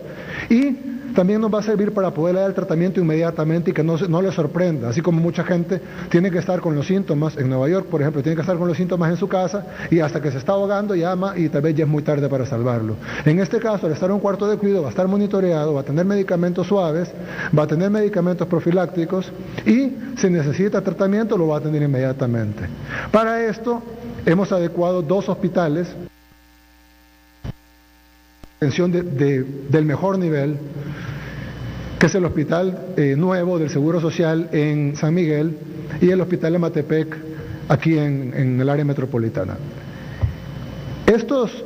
y también nos va a servir para poder dar el tratamiento inmediatamente y que no le sorprenda. Así como mucha gente tiene que estar con los síntomas, en Nueva York, por ejemplo, tiene que estar con los síntomas en su casa y hasta que se está ahogando llama y tal vez ya es muy tarde para salvarlo. En este caso, al estar en un cuarto de cuidado, va a estar monitoreado, va a tener medicamentos suaves, va a tener medicamentos profilácticos y si necesita tratamiento lo va a tener inmediatamente. Para esto hemos adecuado 2 hospitales atención del mejor nivel, que es el hospital nuevo del Seguro Social en San Miguel y el hospital de Matepec aquí en el área metropolitana. Estos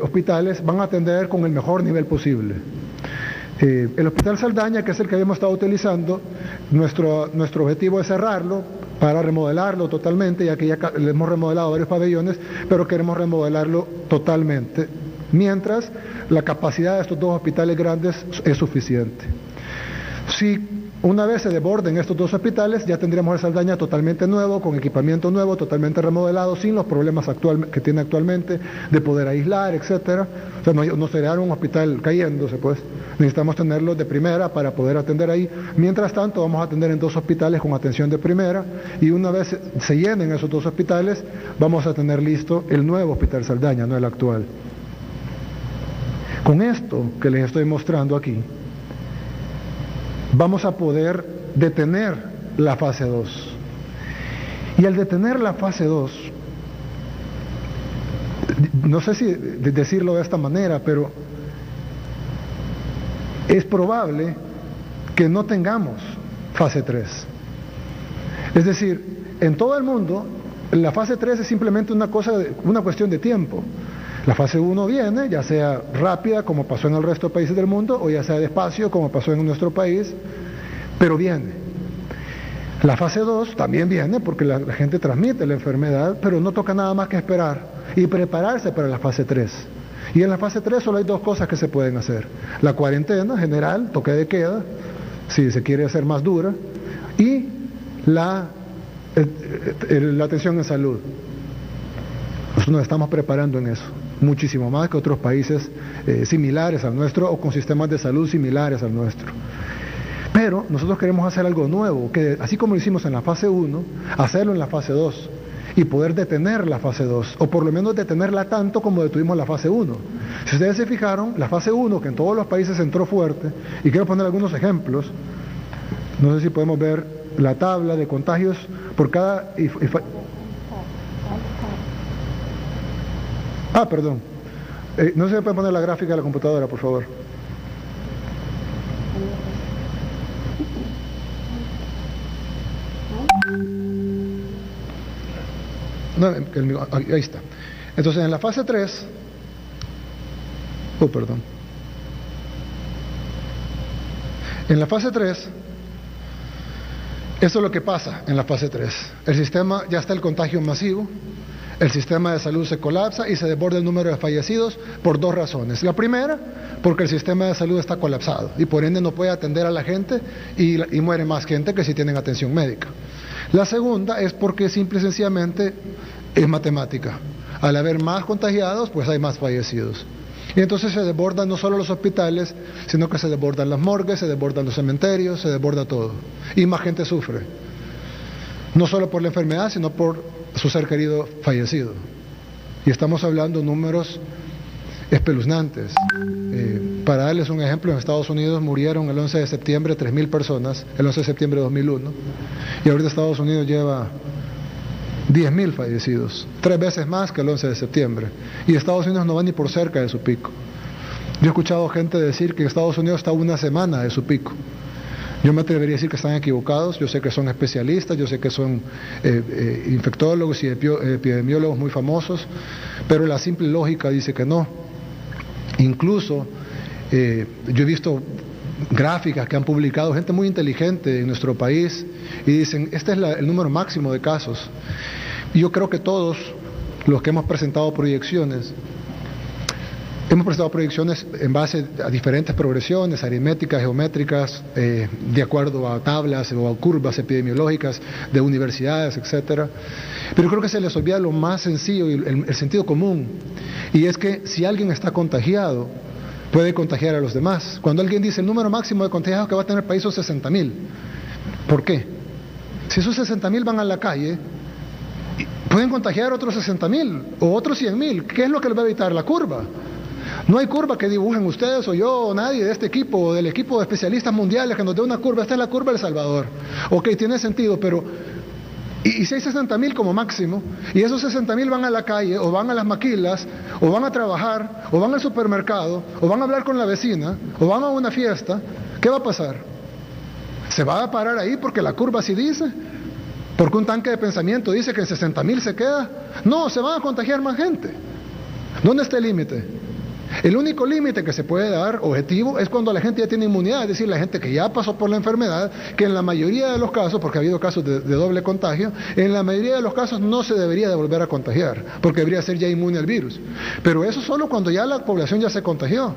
hospitales van a atender con el mejor nivel posible. El Hospital Saldaña, que es el que habíamos estado utilizando, nuestro objetivo es cerrarlo para remodelarlo totalmente, ya que ya le hemos remodelado varios pabellones, pero queremos remodelarlo totalmente, mientras la capacidad de estos 2 hospitales grandes es suficiente. Si una vez se desborden estos 2 hospitales, ya tendríamos el Saldaña totalmente nuevo, con equipamiento nuevo, totalmente remodelado, sin los problemas que tiene actualmente de poder aislar, etcétera. O sea, no sería un hospital cayéndose, pues. Necesitamos tenerlo de primera para poder atender ahí. Mientras tanto, vamos a atender en 2 hospitales con atención de primera, y una vez se llenen esos 2 hospitales, vamos a tener listo el nuevo Hospital Saldaña, no el actual. Con esto que les estoy mostrando aquí, vamos a poder detener la fase 2. Y al detener la fase 2, no sé si decirlo de esta manera, pero es probable que no tengamos fase 3. Es decir, en todo el mundo, la fase 3 es simplemente una cuestión de tiempo. La fase 1 viene, ya sea rápida, como pasó en el resto de países del mundo, o ya sea despacio, como pasó en nuestro país, pero viene. La fase 2 también viene porque la gente transmite la enfermedad, pero no toca nada más que esperar y prepararse para la fase 3. Y en la fase 3 solo hay dos cosas que se pueden hacer: la cuarentena general, toque de queda, si se quiere hacer más dura, y la atención en salud. Nosotros nos estamos preparando en eso, muchísimo más que otros países similares al nuestro o con sistemas de salud similares al nuestro. Pero nosotros queremos hacer algo nuevo, que así como lo hicimos en la fase 1, hacerlo en la fase 2 y poder detener la fase 2, o por lo menos detenerla tanto como detuvimos la fase 1. Si ustedes se fijaron, la fase 1, que en todos los países entró fuerte, y quiero poner algunos ejemplos, no sé si podemos ver la tabla de contagios por cada... perdón. No se puede poner la gráfica de la computadora, por favor. No, ahí está. Entonces en la fase 3, perdón. En la fase 3, esto es lo que pasa en la fase 3. El sistema, ya está el contagio masivo, el sistema de salud se colapsa y se desborda el número de fallecidos por dos razones. La primera, porque el sistema de salud está colapsado y por ende no puede atender a la gente y muere más gente que si tienen atención médica. La segunda es porque simple y sencillamente es matemática. Al haber más contagiados, pues hay más fallecidos. Y entonces se desbordan no solo los hospitales, sino que se desbordan las morgues, se desbordan los cementerios, se desborda todo. Y más gente sufre. No solo por la enfermedad, sino por su ser querido fallecido. Y estamos hablando de números espeluznantes. Para darles un ejemplo, en Estados Unidos murieron el 11 de septiembre 3.000 personas, el 11 de septiembre de 2001, y ahorita Estados Unidos lleva 10.000 fallecidos, 3 veces más que el 11 de septiembre, y Estados Unidos no va ni por cerca de su pico. Yo he escuchado gente decir que Estados Unidos está a una semana de su pico. Yo me atrevería a decir que están equivocados. Yo sé que son especialistas, yo sé que son infectólogos y epidemiólogos muy famosos, pero la simple lógica dice que no. Incluso yo he visto gráficas que han publicado gente muy inteligente en nuestro país y dicen, este es el número máximo de casos. Y yo creo que todos los que hemos presentado proyecciones en base a diferentes progresiones aritméticas, geométricas, de acuerdo a tablas o a curvas epidemiológicas de universidades, etcétera. Pero creo que se les olvida lo más sencillo y el sentido común, y es que si alguien está contagiado, puede contagiar a los demás. Cuando alguien dice el número máximo de contagiados que va a tener el país son 60.000, ¿por qué? Si esos 60.000 van a la calle, pueden contagiar otros 60.000 o otros 100.000. ¿Qué es lo que les va a evitar? La curva. No hay curva que dibujen ustedes o yo o nadie de este equipo o del equipo de especialistas mundiales que nos dé una curva. Esta es la curva del Salvador. Ok, tiene sentido, pero y si hay 60.000 como máximo y esos 60.000 van a la calle o van a las maquilas o van a trabajar o van al supermercado o van a hablar con la vecina o van a una fiesta, ¿qué va a pasar? ¿Se va a parar ahí porque la curva así dice? ¿Porque un tanque de pensamiento dice que en 60.000 se queda? No, se van a contagiar más gente. ¿Dónde está el límite? El único límite que se puede dar objetivo es cuando la gente ya tiene inmunidad, es decir, la gente que ya pasó por la enfermedad, que en la mayoría de los casos, porque ha habido casos de doble contagio, en la mayoría de los casos no se debería de volver a contagiar, porque debería ser ya inmune al virus. Pero eso solo cuando ya la población ya se contagió.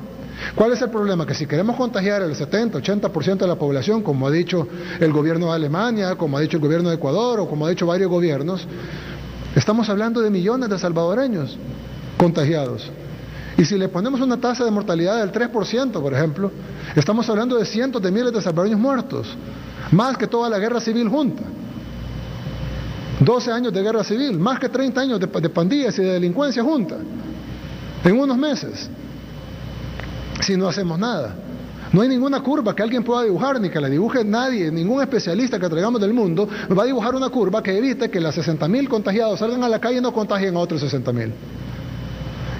¿Cuál es el problema? Que si queremos contagiar el 70-80% de la población, como ha dicho el gobierno de Alemania, como ha dicho el gobierno de Ecuador, o como ha dicho varios gobiernos, estamos hablando de millones de salvadoreños contagiados. Y si le ponemos una tasa de mortalidad del 3%, por ejemplo, estamos hablando de cientos de miles de salvadoreños muertos, más que toda la guerra civil junta. 12 años de guerra civil, más que 30 años de pandillas y de delincuencia junta, en unos meses, si no hacemos nada. No hay ninguna curva que alguien pueda dibujar, ni que la dibuje nadie, ningún especialista que traigamos del mundo va a dibujar una curva que evite que las 60.000 contagiados salgan a la calle y no contagien a otros 60.000.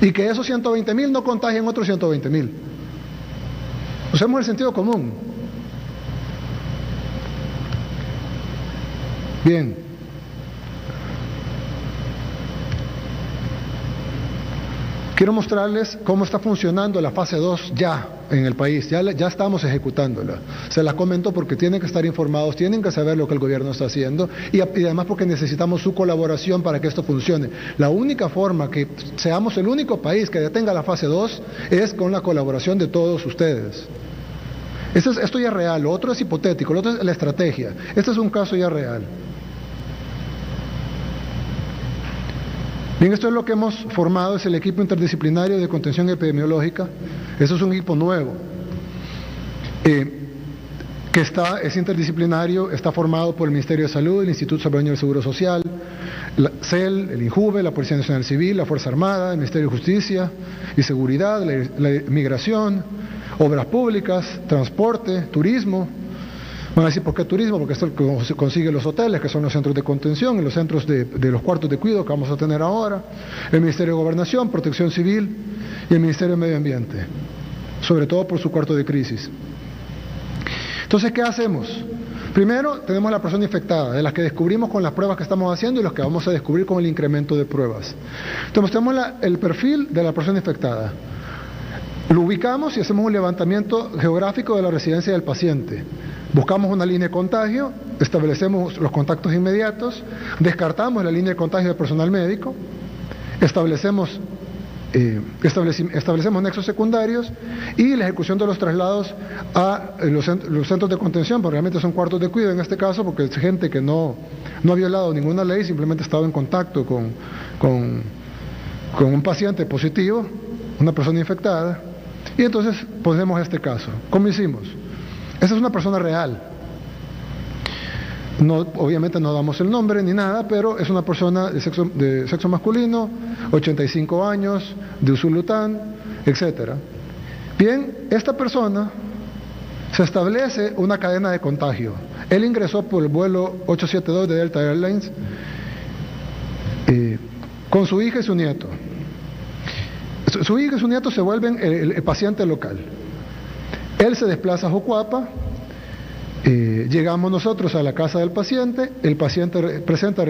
Y que esos 120.000 no contagien otros 120.000. Usemos el sentido común. Bien. Quiero mostrarles cómo está funcionando la fase 2 ya en el país, ya estamos ejecutándola. Se las comento porque tienen que estar informados, tienen que saber lo que el gobierno está haciendo y además porque necesitamos su colaboración para que esto funcione. La única forma que seamos el único país que detenga la fase 2 es con la colaboración de todos ustedes. Esto ya es real, lo otro es hipotético, lo otro es la estrategia. Este es un caso ya real. Bien, esto es lo que hemos formado, es el equipo interdisciplinario de contención epidemiológica. Eso es un equipo nuevo, es interdisciplinario, está formado por el Ministerio de Salud, el Instituto Salvadoreño del Seguro Social, la CEL, el INJUVE, la Policía Nacional Civil, la Fuerza Armada, el Ministerio de Justicia y Seguridad, la Migración, Obras Públicas, Transporte, Turismo. Van a decir, ¿por qué turismo? Porque esto es lo que se consigue en los hoteles, que son los centros de contención, en los centros de los cuartos de cuidado que vamos a tener ahora, el Ministerio de Gobernación, Protección Civil y el Ministerio de Medio Ambiente, sobre todo por su cuarto de crisis. Entonces, ¿qué hacemos? Primero, tenemos la persona infectada, de las que descubrimos con las pruebas que estamos haciendo y los que vamos a descubrir con el incremento de pruebas. Entonces, tenemos el perfil de la persona infectada. Lo ubicamos y hacemos un levantamiento geográfico de la residencia del paciente. Buscamos una línea de contagio, establecemos los contactos inmediatos, descartamos la línea de contagio del personal médico, establecemos nexos secundarios y la ejecución de los traslados a los centros de contención, porque realmente son cuartos de cuidado en este caso, porque es gente que no ha violado ninguna ley, simplemente ha estado en contacto con un paciente positivo, una persona infectada, y entonces ponemos este caso. ¿Cómo hicimos? Esa es una persona real. Obviamente no damos el nombre ni nada, pero es una persona de sexo masculino, 85 años, de Usulután, etc. Bien, esta persona se establece una cadena de contagio. Él ingresó por el vuelo 872 de Delta Airlines con su hija y su nieto. Su hija y su nieto se vuelven el paciente local. Él se desplaza a Jucuapa, llegamos nosotros a la casa del paciente, el paciente presenta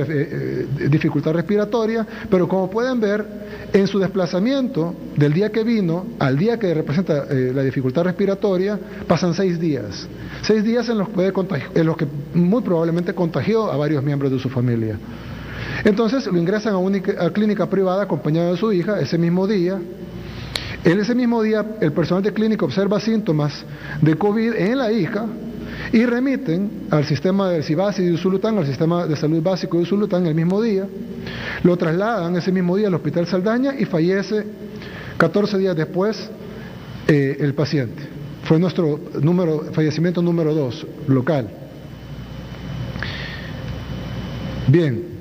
dificultad respiratoria, pero como pueden ver, en su desplazamiento del día que vino al día que representa la dificultad respiratoria, pasan 6 días. 6 días en los que muy probablemente contagió a varios miembros de su familia. Entonces lo ingresan a clínica privada acompañado de su hija ese mismo día. Ese mismo día el personal de clínica observa síntomas de COVID en la hija y remiten al sistema del CIBASI de Usulután, al sistema de salud básico de Usulután el mismo día. Lo trasladan ese mismo día al Hospital Saldaña y fallece 14 días después el paciente. Fue nuestro fallecimiento número 2 local. Bien.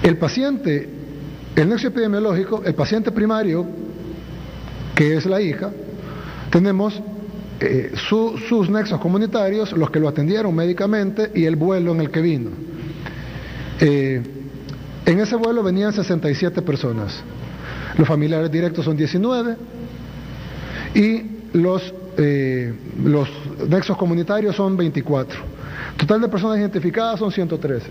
El paciente, el nexo epidemiológico, el paciente primario, que es la hija, tenemos sus nexos comunitarios, los que lo atendieron médicamente y el vuelo en el que vino. En ese vuelo venían 67 personas, los familiares directos son 19 y los nexos comunitarios son 24. Total de personas identificadas son 113.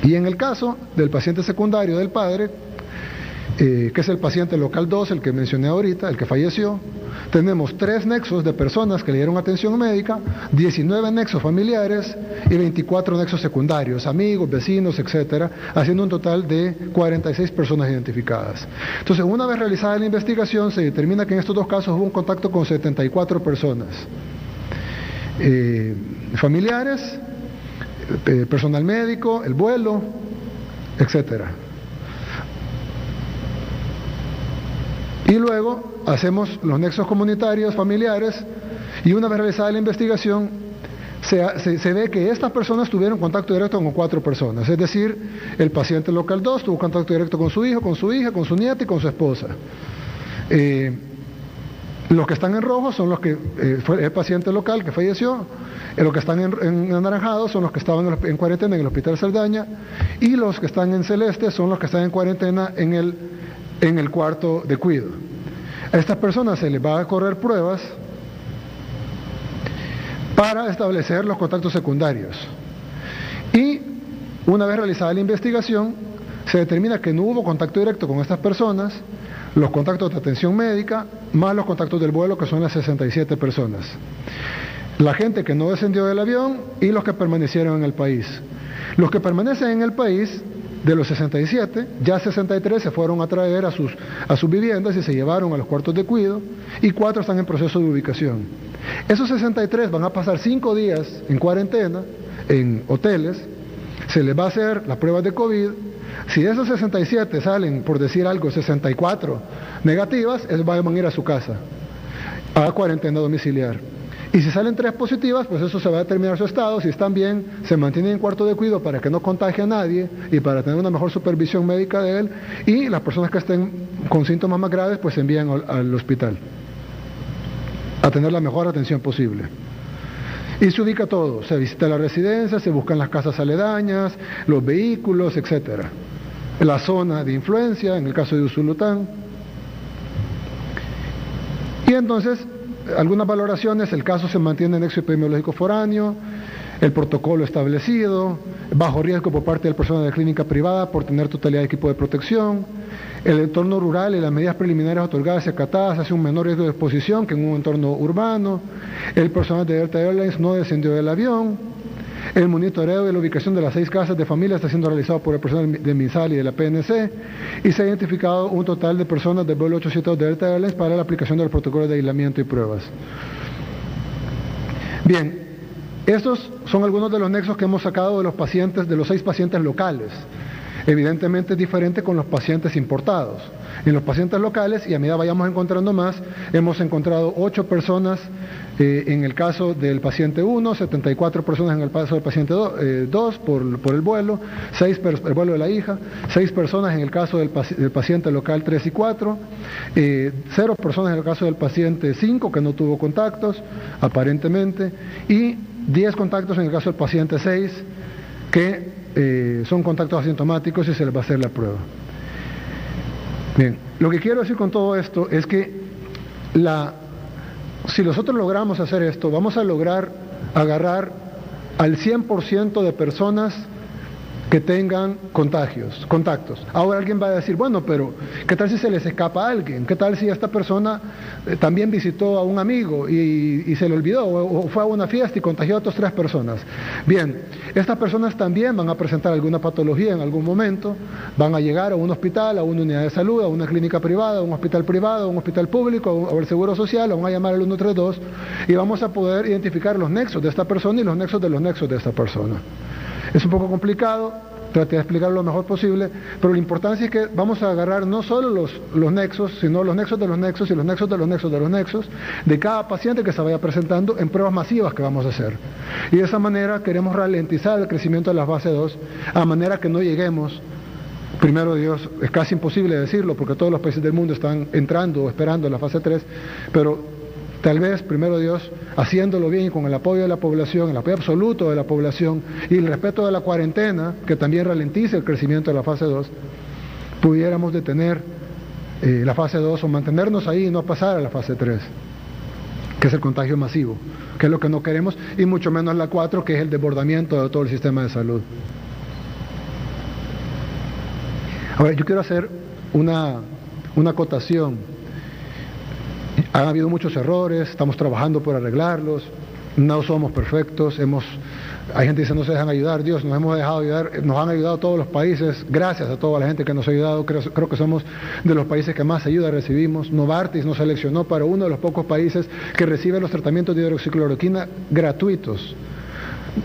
Y en el caso del paciente secundario del padre, que es el paciente local 2, el que mencioné ahorita, el que falleció, tenemos 3 nexos de personas que le dieron atención médica, 19 nexos familiares y 24 nexos secundarios, amigos, vecinos, etcétera, haciendo un total de 46 personas identificadas. Entonces, una vez realizada la investigación, se determina que en estos 2 casos hubo un contacto con 74 personas. Familiares, personal médico, el vuelo, etcétera. Y luego hacemos los nexos comunitarios, familiares, y una vez realizada la investigación, se ve que estas personas tuvieron contacto directo con 4 personas, es decir, el paciente local 2 tuvo contacto directo con su hijo, con su hija, con su nieta y con su esposa. Los que están en rojo son los que fue el paciente local que falleció, los que están en anaranjado son los que estaban en cuarentena en el Hospital Saldaña, y los que están en celeste son los que están en cuarentena en el cuarto de cuidado. A estas personas se les va a correr pruebas para establecer los contactos secundarios. Y Una vez realizada la investigación, se determina que no hubo contacto directo con estas personas, los contactos de atención médica, más los contactos del vuelo, que son las 67 personas. La gente que no descendió del avión y los que permanecieron en el país. Los que permanecen en el país, de los 67, ya 63 se fueron a traer a sus viviendas y se llevaron a los cuartos de cuidado, y 4 están en proceso de ubicación. Esos 63 van a pasar 5 días en cuarentena, en hoteles, se les va a hacer las pruebas de COVID. Si de esos 67 salen, por decir algo, 64 negativas, ellos van a ir a su casa, a cuarentena domiciliar. Y si salen 3 positivas, pues eso se va a determinar su estado. Si están bien, se mantienen en cuarto de cuidado para que no contagie a nadie y para tener una mejor supervisión médica de él. Y las personas que estén con síntomas más graves, pues se envían al hospital a tener la mejor atención posible. Y se ubica todo, se visita la residencia, se buscan las casas aledañas, los vehículos, etcétera. La zona de influencia, en el caso de Usulután. Y entonces, algunas valoraciones: el caso se mantiene en nexo epidemiológico foráneo, el protocolo establecido, bajo riesgo por parte del personal de la clínica privada por tener totalidad de equipo de protección, el entorno rural y las medidas preliminares otorgadas y acatadas hace un menor riesgo de exposición que en un entorno urbano, el personal de Delta Airlines no descendió del avión, el monitoreo de la ubicación de las 6 casas de familia está siendo realizado por el personal de MinSal y de la PNC, y se ha identificado un total de personas del vuelo 872 de Delta Airlines para la aplicación del protocolo de aislamiento y pruebas. Bien, estos son algunos de los nexos que hemos sacado de los pacientes, de los 6 pacientes locales. Evidentemente es diferente con los pacientes importados. En los pacientes locales, y a medida vayamos encontrando más, hemos encontrado 8 personas en el caso del paciente 1, 74 personas en el caso del paciente 2 por el vuelo, el vuelo de la hija, 6 personas en el caso del paciente local 3 y 4, 0 personas en el caso del paciente 5 que no tuvo contactos, aparentemente, y 10 contactos en el caso del paciente 6 que son contactos asintomáticos y se les va a hacer la prueba. Bien, lo que quiero decir con todo esto es que si nosotros logramos hacer esto, vamos a lograr agarrar al 100% de personas que tengan contactos. Ahora alguien va a decir, bueno, pero ¿qué tal si se les escapa a alguien? ¿Qué tal si esta persona también visitó a un amigo y se le olvidó, o fue a una fiesta y contagió a otras 3 personas? Bien, estas personas también van a presentar alguna patología en algún momento, van a llegar a un hospital, a una unidad de salud, a una clínica privada, a un hospital privado, a un hospital público, o el Seguro Social, o van a llamar al 132, y vamos a poder identificar los nexos de esta persona y los nexos de esta persona. Es un poco complicado, traté de explicarlo lo mejor posible, pero la importancia es que vamos a agarrar no solo los nexos, sino los nexos de los nexos y los nexos de los nexos de los nexos de cada paciente que se vaya presentando en pruebas masivas que vamos a hacer. Y de esa manera queremos ralentizar el crecimiento de la fase 2, a manera que no lleguemos, primero Dios, es casi imposible decirlo porque todos los países del mundo están entrando o esperando la fase 3, pero tal vez, primero Dios, haciéndolo bien y con el apoyo de la población, el apoyo absoluto de la población y el respeto de la cuarentena, que también ralentice el crecimiento de la fase 2, pudiéramos detener la fase 2 o mantenernos ahí y no pasar a la fase 3, que es el contagio masivo, que es lo que no queremos, y mucho menos la 4, que es el desbordamiento de todo el sistema de salud. Ahora, yo quiero hacer una acotación. Han habido muchos errores, estamos trabajando por arreglarlos, no somos perfectos, hay gente que dice no se dejan ayudar. Dios, nos hemos dejado ayudar, nos han ayudado todos los países, gracias a toda la gente que nos ha ayudado, creo que somos de los países que más ayuda recibimos. Novartis nos seleccionó para uno de los pocos países que recibe los tratamientos de hidroxicloroquina gratuitos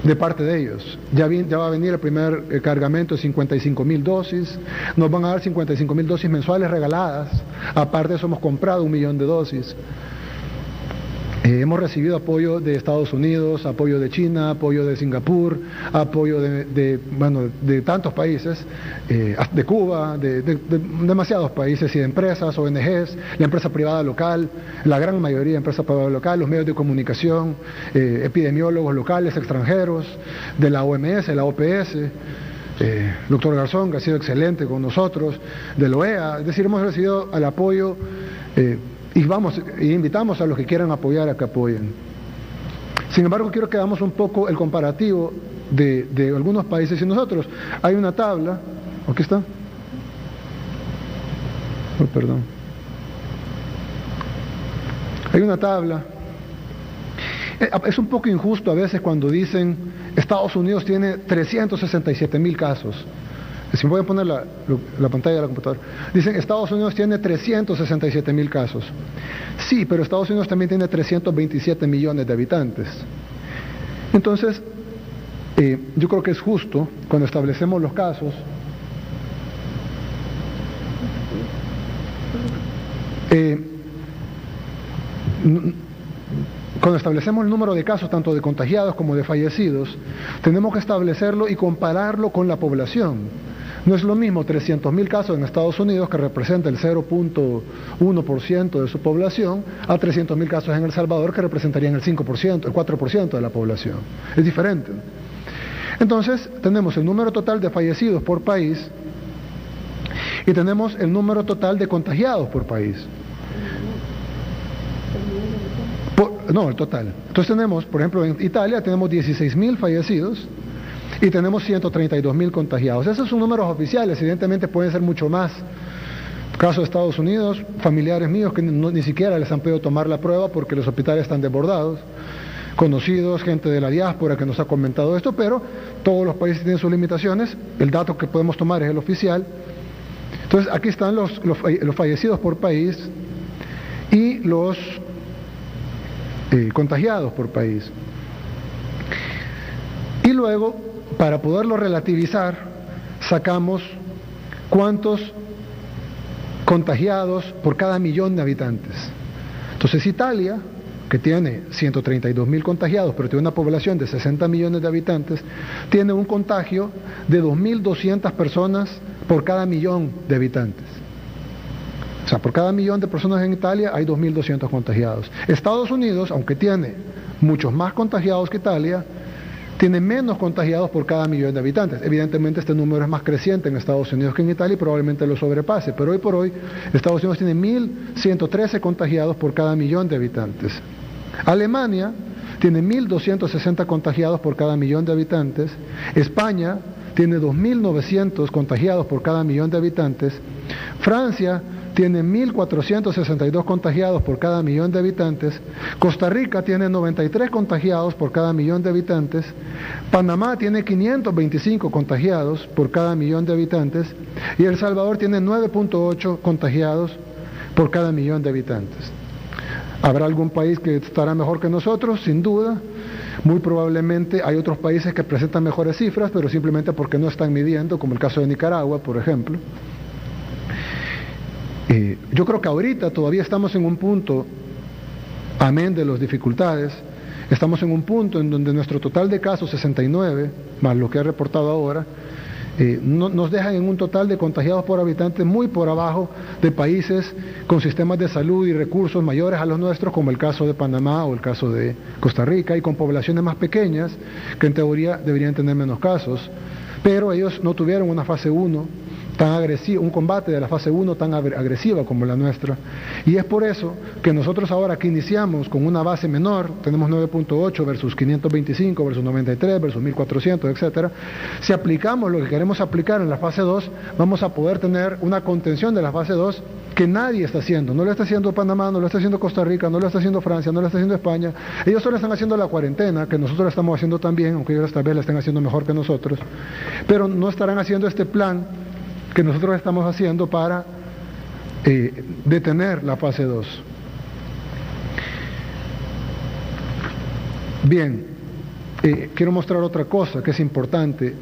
de parte de ellos. Ya va a venir el primer cargamento de 55.000 dosis, nos van a dar 55.000 dosis mensuales regaladas, aparte de eso hemos comprado 1 millón de dosis. Hemos recibido apoyo de Estados Unidos, apoyo de China, apoyo de Singapur, apoyo de tantos países, de Cuba, de demasiados países y de empresas, ONGs, la empresa privada local, la gran mayoría de empresas privadas local, los medios de comunicación, epidemiólogos locales, extranjeros, de la OMS, la OPS, doctor Garzón, que ha sido excelente con nosotros, de la OEA, es decir, hemos recibido el apoyo y invitamos a los que quieran apoyar a que apoyen. Sin embargo, quiero que hagamos un poco el comparativo de algunos países y nosotros. Hay una tabla, aquí está. Oh, perdón. Hay una tabla. Es un poco injusto a veces cuando dicen Estados Unidos tiene 367,000 casos. Si me voy a poner la pantalla de la computadora. Dicen Estados Unidos tiene 367,000 casos. Sí, pero Estados Unidos también tiene 327 millones de habitantes. Entonces, yo creo que es justo cuando establecemos los casos. Cuando establecemos el número de casos, tanto de contagiados como de fallecidos, tenemos que establecerlo y compararlo con la población. No es lo mismo 300,000 casos en Estados Unidos, que representa el 0.1% de su población, a 300,000 casos en El Salvador, que representarían el 5%, el 4% de la población. Es diferente. Entonces, tenemos el número total de fallecidos por país y tenemos el número total de contagiados por país. No, el total. Entonces tenemos, por ejemplo, en Italia tenemos 16,000 fallecidos y tenemos 132,000 contagiados. Esos son números oficiales, evidentemente pueden ser mucho más. Caso de Estados Unidos, familiares míos que ni siquiera les han podido tomar la prueba porque los hospitales están desbordados, conocidos, gente de la diáspora que nos ha comentado esto, pero todos los países tienen sus limitaciones, el dato que podemos tomar es el oficial. Entonces aquí están los fallecidos por país y los contagiados por país. Y luego, para poderlo relativizar, sacamos cuántos contagiados por cada millón de habitantes. Entonces Italia, que tiene 132,000 contagiados, pero tiene una población de 60 millones de habitantes, tiene un contagio de 2.200 personas por cada millón de habitantes. O sea, por cada millón de personas en Italia hay 2.200 contagiados. Estados Unidos, aunque tiene muchos más contagiados que Italia, tiene menos contagiados por cada millón de habitantes. Evidentemente este número es más creciente en Estados Unidos que en Italia y probablemente lo sobrepase, pero hoy por hoy Estados Unidos tiene 1.113 contagiados por cada millón de habitantes. Alemania tiene 1.260 contagiados por cada millón de habitantes. España tiene 2.900 contagiados por cada millón de habitantes. Francia tiene 1.462 contagiados por cada millón de habitantes. Costa Rica tiene 93 contagiados por cada millón de habitantes. Panamá tiene 525 contagiados por cada millón de habitantes. Y El Salvador tiene 9.8 contagiados por cada millón de habitantes. ¿Habrá algún país que estará mejor que nosotros? Sin duda. Muy probablemente hay otros países que presentan mejores cifras, pero simplemente porque no están midiendo, como el caso de Nicaragua, por ejemplo. Yo creo que ahorita todavía estamos en un punto, amén de las dificultades, estamos en un punto en donde nuestro total de casos, 69, más lo que he reportado ahora, nos dejan en un total de contagiados por habitante muy por abajo de países con sistemas de salud y recursos mayores a los nuestros, como el caso de Panamá o el caso de Costa Rica, y con poblaciones más pequeñas que en teoría deberían tener menos casos, pero ellos no tuvieron una fase 1 tan agresiva, un combate de la fase 1 tan agresiva como la nuestra, y es por eso que nosotros ahora que iniciamos con una base menor, tenemos 9.8 versus 525 versus 93 versus 1400, etcétera. Si aplicamos lo que queremos aplicar en la fase 2, vamos a poder tener una contención de la fase 2 que nadie está haciendo. No lo está haciendo Panamá, no lo está haciendo Costa Rica, no lo está haciendo Francia, no lo está haciendo España. Ellos solo están haciendo la cuarentena, que nosotros la estamos haciendo también, aunque ellos esta vez la están haciendo mejor que nosotros, pero no estarán haciendo este plan que nosotros estamos haciendo para detener la fase 2. Bien, quiero mostrar otra cosa que es importante.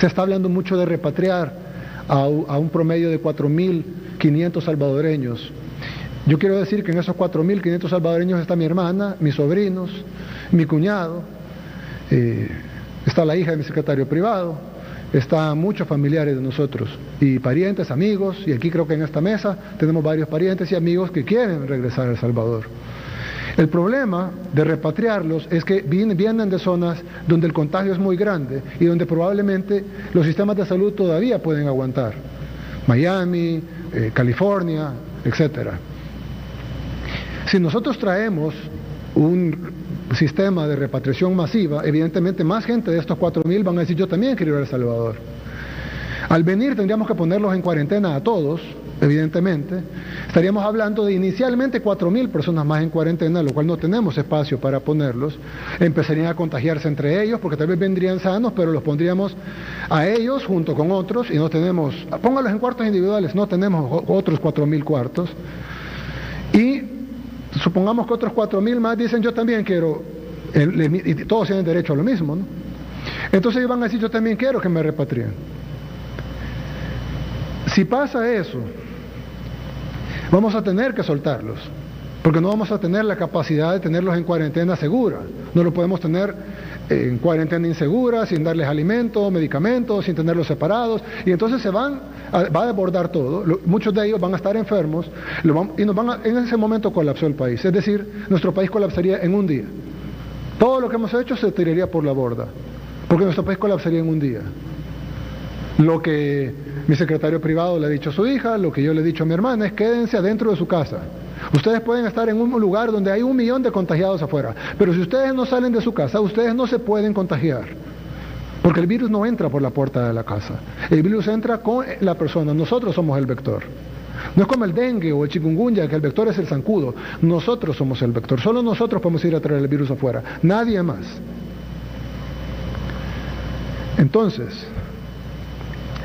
Se está hablando mucho de repatriar a un promedio de 4.500 salvadoreños. Yo quiero decir que en esos 4.500 salvadoreños está mi hermana, mis sobrinos, mi cuñado, está la hija de mi secretario privado, están muchos familiares de nosotros, y parientes, amigos, y aquí creo que en esta mesa tenemos varios parientes y amigos que quieren regresar a El Salvador. El problema de repatriarlos es que vienen de zonas donde el contagio es muy grande y donde probablemente los sistemas de salud todavía pueden aguantar. Miami, California, etcétera. Si nosotros traemos sistema de repatriación masiva, evidentemente más gente de estos 4.000 van a decir yo también quiero ir a El Salvador. Al venir tendríamos que ponerlos en cuarentena a todos, evidentemente. Estaríamos hablando de inicialmente 4.000 personas más en cuarentena, lo cual no tenemos espacio para ponerlos. Empezarían a contagiarse entre ellos, porque tal vez vendrían sanos, pero los pondríamos a ellos junto con otros, y no tenemos, póngalos en cuartos individuales, no tenemos otros 4.000 cuartos. Y supongamos que otros 4.000 más dicen yo también quiero, y todos tienen derecho a lo mismo, ¿no? Entonces ellos van a decir yo también quiero que me repatrien. Si pasa eso, vamos a tener que soltarlos, porque no vamos a tener la capacidad de tenerlos en cuarentena segura. No lo podemos tener en cuarentena insegura, sin darles alimentos, medicamentos, sin tenerlos separados, y entonces va a desbordar todo. Muchos de ellos van a estar enfermos y en ese momento colapsó el país. Es decir, nuestro país colapsaría en un día. Todo lo que hemos hecho se tiraría por la borda, porque nuestro país colapsaría en un día. Lo que mi secretario privado le ha dicho a su hija, lo que yo le he dicho a mi hermana es quédense adentro de su casa. Ustedes pueden estar en un lugar donde hay 1 millón de contagiados afuera, pero si ustedes no salen de su casa, ustedes no se pueden contagiar, porque el virus no entra por la puerta de la casa, el virus entra con la persona, nosotros somos el vector. No es como el dengue o el chikungunya, que el vector es el zancudo, nosotros somos el vector, solo nosotros podemos ir a traer el virus afuera, nadie más. Entonces,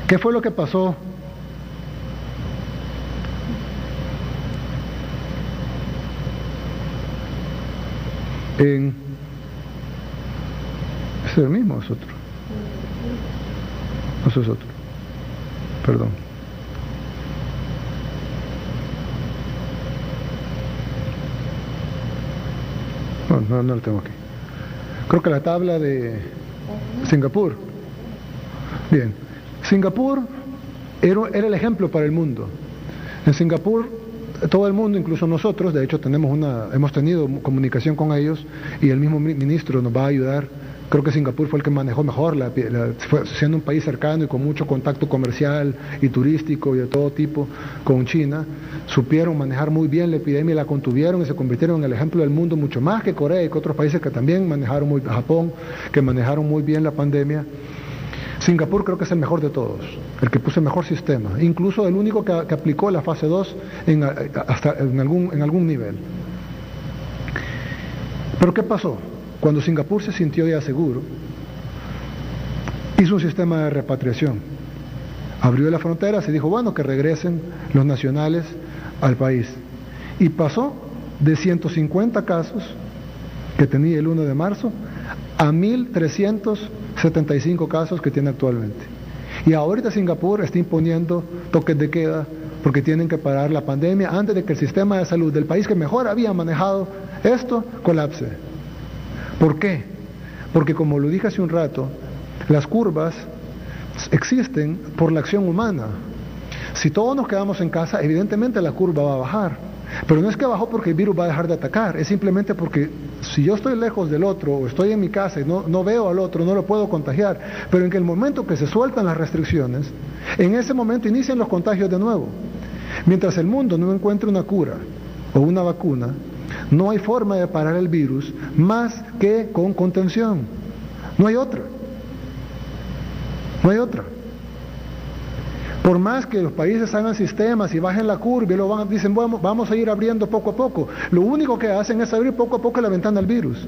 ¿qué fue lo que pasó? ¿Es el mismo o es otro? ¿O eso es otro? Perdón. No lo tengo aquí. Creo que la tabla de Singapur. Bien. Singapur era el ejemplo para el mundo. En Singapur, todo el mundo, incluso nosotros, de hecho hemos tenido comunicación con ellos y el mismo ministro nos va a ayudar. Creo que Singapur fue el que manejó mejor, siendo un país cercano y con mucho contacto comercial y turístico y de todo tipo con China, supieron manejar muy bien la epidemia y la contuvieron y se convirtieron en el ejemplo del mundo mucho más que Corea y que otros países que también manejaron muy bien, Japón, que manejaron muy bien la pandemia. Singapur creo que es el mejor de todos, el que puso el mejor sistema, incluso el único que aplicó la fase 2 hasta en algún nivel. Pero ¿qué pasó? Cuando Singapur se sintió ya seguro, hizo un sistema de repatriación, abrió las fronteras y dijo, bueno, que regresen los nacionales al país. Y pasó de 150 casos que tenía el 1 de marzo a 1.375 casos que tiene actualmente. Y ahorita Singapur está imponiendo toques de queda porque tienen que parar la pandemia antes de que el sistema de salud del país que mejor había manejado esto colapse. ¿Por qué? Porque como lo dije hace un rato, las curvas existen por la acción humana. Si todos nos quedamos en casa, evidentemente la curva va a bajar. Pero no es que bajó porque el virus va a dejar de atacar, es simplemente porque si yo estoy lejos del otro o estoy en mi casa y no veo al otro, no lo puedo contagiar. Pero en el momento que se sueltan las restricciones, en ese momento inician los contagios de nuevo. Mientras el mundo no encuentre una cura o una vacuna, no hay forma de parar el virus más que con contención. No hay otra. No hay otra. Por más que los países hagan sistemas y bajen la curva y dicen vamos a ir abriendo poco a poco, lo único que hacen es abrir poco a poco la ventana al virus.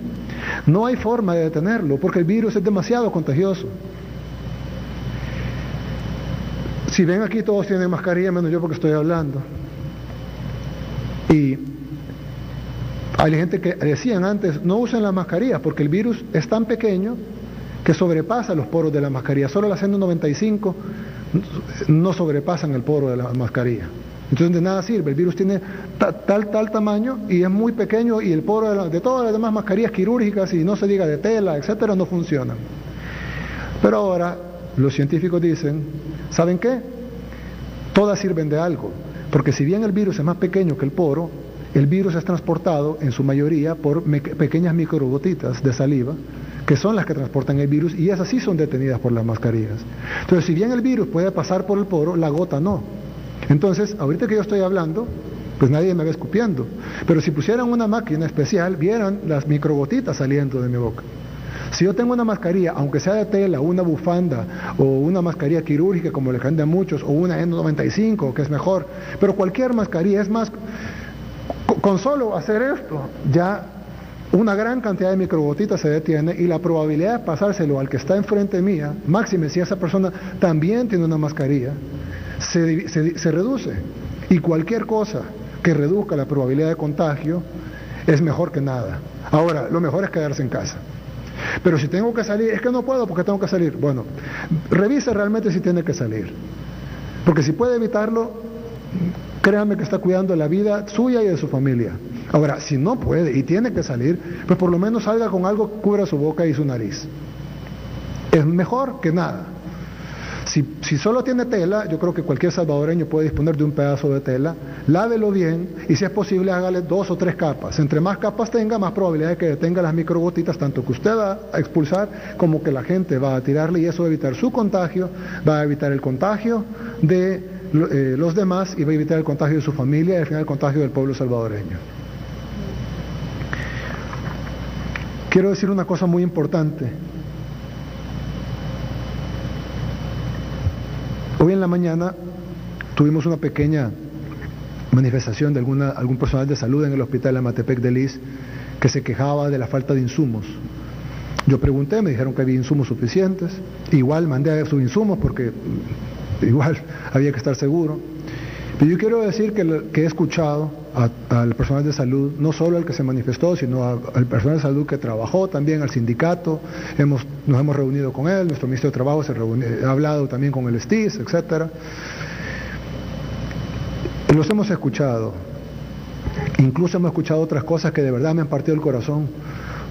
No hay forma de detenerlo porque el virus es demasiado contagioso. Si ven aquí todos tienen mascarilla, menos yo porque estoy hablando. Y hay gente que decían antes, no usen las mascarillas porque el virus es tan pequeño que sobrepasa los poros de la mascarilla. Solo las N95 no sobrepasan el poro de la mascarilla. Entonces de nada sirve, el virus tiene tal tamaño y es muy pequeño y el poro de todas las demás mascarillas quirúrgicas y no se diga de tela, etcétera, no funcionan. Pero ahora los científicos dicen, ¿saben qué? Todas sirven de algo, porque si bien el virus es más pequeño que el poro, el virus es transportado en su mayoría por pequeñas microgotitas de saliva, que son las que transportan el virus, y esas sí son detenidas por las mascarillas. Entonces, si bien el virus puede pasar por el poro, la gota no. Entonces, ahorita que yo estoy hablando, pues nadie me ve escupiendo. Pero si pusieran una máquina especial, vieran las microgotitas saliendo de mi boca. Si yo tengo una mascarilla, aunque sea de tela, una bufanda, o una mascarilla quirúrgica, como le cantan muchos, o una N95, que es mejor, pero cualquier mascarilla, es más, con solo hacer esto, ya una gran cantidad de microgotitas se detiene y la probabilidad de pasárselo al que está enfrente mía, máxime si esa persona también tiene una mascarilla, se reduce. Y cualquier cosa que reduzca la probabilidad de contagio es mejor que nada. Ahora, lo mejor es quedarse en casa. Pero si tengo que salir, es que no puedo porque tengo que salir. Bueno, revise realmente si tiene que salir. Porque si puede evitarlo, créanme que está cuidando la vida suya y de su familia. Ahora, si no puede y tiene que salir, pues por lo menos salga con algo que cubra su boca y su nariz. Es mejor que nada. Si solo tiene tela, yo creo que cualquier salvadoreño puede disponer de un pedazo de tela, lávelo bien y si es posible hágale 2 o 3 capas. Entre más capas tenga, más probabilidad de que detenga las microgotitas, tanto que usted va a expulsar como que la gente va a tirarle, y eso va a evitar su contagio, va a evitar el contagio de los demás y va a evitar el contagio de su familia y al final el contagio del pueblo salvadoreño. Quiero decir una cosa muy importante. Hoy en la mañana tuvimos una pequeña manifestación de algún personal de salud en el hospital Amatepec de Lis que se quejaba de la falta de insumos. Yo pregunté, me dijeron que había insumos suficientes, igual mandé a sus insumos porque igual había que estar seguro. Pero yo quiero decir que he escuchado al personal de salud, no solo al que se manifestó, sino al personal de salud que trabajó también, al sindicato, nos hemos reunido con él, nuestro ministro de Trabajo ha hablado también con el STIS, etc. Los hemos escuchado, incluso hemos escuchado otras cosas que de verdad me han partido el corazón.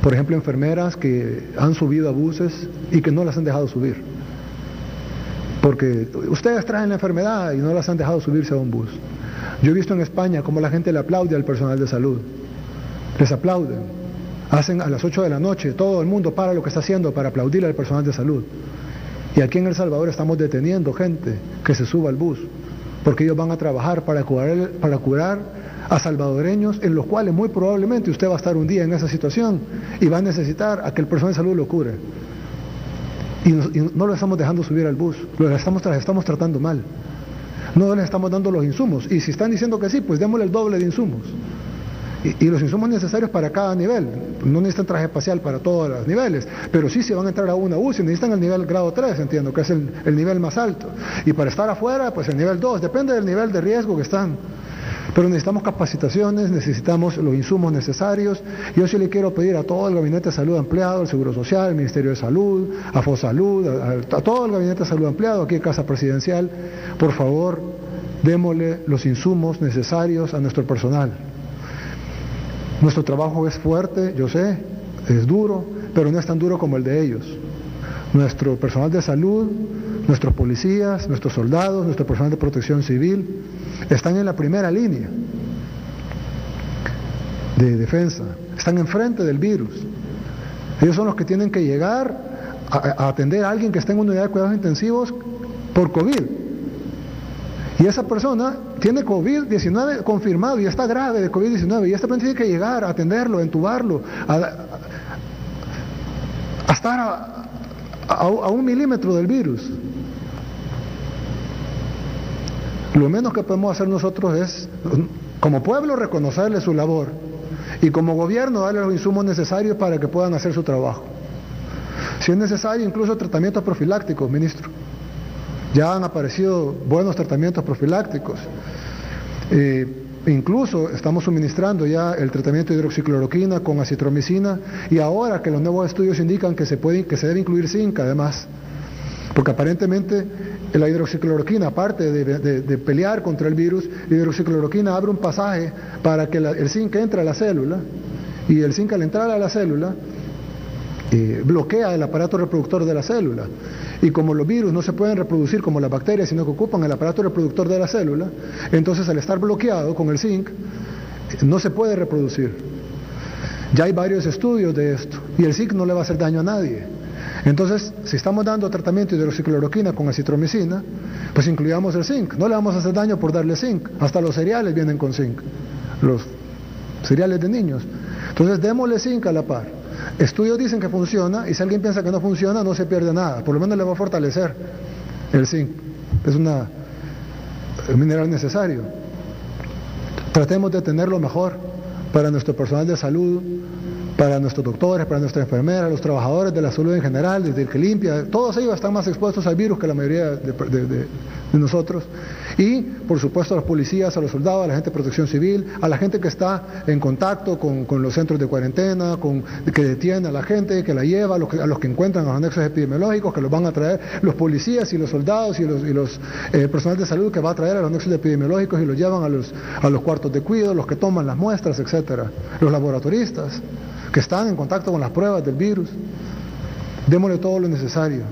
Por ejemplo, enfermeras que han subido a buses y que no las han dejado subir. Porque ustedes traen la enfermedad y no las han dejado subirse a un bus. Yo he visto en España cómo la gente le aplaude al personal de salud. Les aplauden. Hacen a las 8 de la noche, todo el mundo para lo que está haciendo para aplaudirle al personal de salud. Y aquí en El Salvador estamos deteniendo gente que se suba al bus, porque ellos van a trabajar para curar a salvadoreños en los cuales muy probablemente usted va a estar un día en esa situación y va a necesitar a que el personal de salud lo cure. Y no lo estamos dejando subir al bus, lo estamos tratando mal. No les estamos dando los insumos. Y si están diciendo que sí, pues démosle el doble de insumos. Y los insumos necesarios para cada nivel. No necesitan traje espacial para todos los niveles, pero sí se van a entrar a una UCI, necesitan el nivel grado 3, entiendo, que es el nivel más alto. Y para estar afuera, pues el nivel 2, depende del nivel de riesgo que están. Pero necesitamos capacitaciones, necesitamos los insumos necesarios. Yo sí le quiero pedir a todo el Gabinete de Salud ampliado, al Seguro Social, al Ministerio de Salud, a FOSalud, a todo el Gabinete de Salud ampliado, aquí en Casa Presidencial, por favor, démosle los insumos necesarios a nuestro personal. Nuestro trabajo es fuerte, yo sé, es duro, pero no es tan duro como el de ellos. Nuestro personal de salud, nuestros policías, nuestros soldados, nuestro personal de protección civil, están en la primera línea de defensa, están enfrente del virus. Ellos son los que tienen que llegar a atender a alguien que está en una unidad de cuidados intensivos por COVID. Y esa persona tiene COVID-19 confirmado y está grave de COVID-19 y esta persona tiene que llegar a atenderlo, a entubarlo, a estar a 1 milímetro del virus. Lo menos que podemos hacer nosotros es, como pueblo, reconocerle su labor y como gobierno darle los insumos necesarios para que puedan hacer su trabajo. Si es necesario, incluso tratamientos profilácticos, ministro. Ya han aparecido buenos tratamientos profilácticos. Incluso estamos suministrando ya el tratamiento de hidroxicloroquina con acitromicina y ahora que los nuevos estudios indican que se debe incluir zinc además. Porque aparentemente la hidroxicloroquina, aparte de pelear contra el virus, la hidroxicloroquina abre un pasaje para que el zinc entre a la célula, y el zinc al entrar a la célula bloquea el aparato reproductor de la célula. Y como los virus no se pueden reproducir como las bacterias, sino que ocupan el aparato reproductor de la célula, entonces al estar bloqueado con el zinc, no se puede reproducir. Ya hay varios estudios de esto, y el zinc no le va a hacer daño a nadie. Entonces, si estamos dando tratamiento de hidroxicloroquina con acitromicina, pues incluyamos el zinc. No le vamos a hacer daño por darle zinc. Hasta los cereales vienen con zinc, los cereales de niños. Entonces, démosle zinc a la par. Estudios dicen que funciona, y si alguien piensa que no funciona, no se pierde nada. Por lo menos le va a fortalecer el zinc. Es un mineral necesario. Tratemos de tenerlo mejor para nuestro personal de salud, para nuestros doctores, para nuestras enfermeras, los trabajadores de la salud en general, desde el que limpia, todos ellos están más expuestos al virus que la mayoría de nosotros. Y, por supuesto, a los policías, a los soldados, a la gente de protección civil, a la gente que está en contacto con los centros de cuarentena, que detiene a la gente, que la lleva, a los que encuentran los anexos epidemiológicos, que los van a traer, los policías y los soldados y los personal de salud que va a traer a los anexos epidemiológicos y los llevan a los cuartos de cuidado, los que toman las muestras, etcétera, los laboratoristas que están en contacto con las pruebas del virus. Démosle todo lo necesario.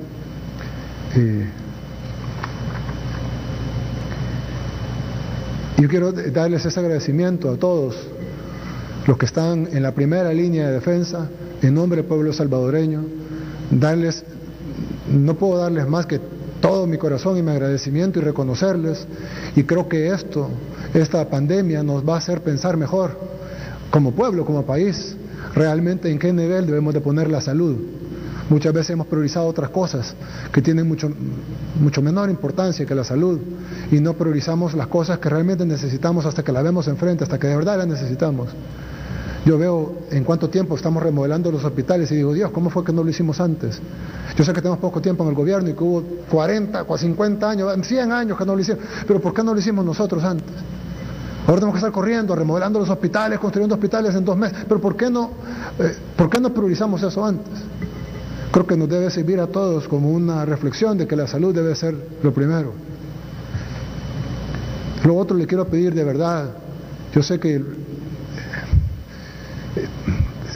Yo quiero darles ese agradecimiento a todos los que están en la primera línea de defensa, en nombre del pueblo salvadoreño. No puedo darles más que todo mi corazón y mi agradecimiento y reconocerles. Y creo que esta pandemia nos va a hacer pensar mejor, como pueblo, como país, realmente en qué nivel debemos de poner la salud. Muchas veces hemos priorizado otras cosas que tienen mucho menor importancia que la salud, y no priorizamos las cosas que realmente necesitamos hasta que la vemos enfrente, hasta que de verdad la necesitamos. Yo veo en cuánto tiempo estamos remodelando los hospitales y digo, Dios, ¿cómo fue que no lo hicimos antes? Yo sé que tenemos poco tiempo en el gobierno y que hubo 40, 50 años, 100 años que no lo hicieron, pero ¿por qué no lo hicimos nosotros antes? Ahora tenemos que estar corriendo, remodelando los hospitales, construyendo hospitales en 2 meses, pero ¿por qué no priorizamos eso antes? Creo que nos debe servir a todos como una reflexión de que la salud debe ser lo primero. Lo otro le quiero pedir de verdad, yo sé que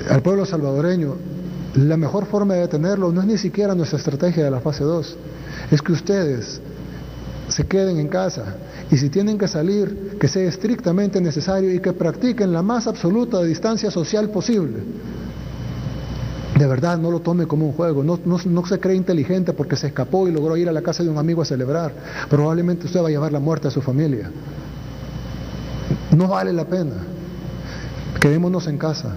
al pueblo salvadoreño la mejor forma de detenerlo no es ni siquiera nuestra estrategia de la fase 2, es que ustedes se queden en casa, y si tienen que salir, que sea estrictamente necesario y que practiquen la más absoluta distancia social posible. De verdad, no lo tome como un juego, no se cree inteligente porque se escapó y logró ir a la casa de un amigo a celebrar. Probablemente usted va a llevar la muerte a su familia. No vale la pena. Quedémonos en casa.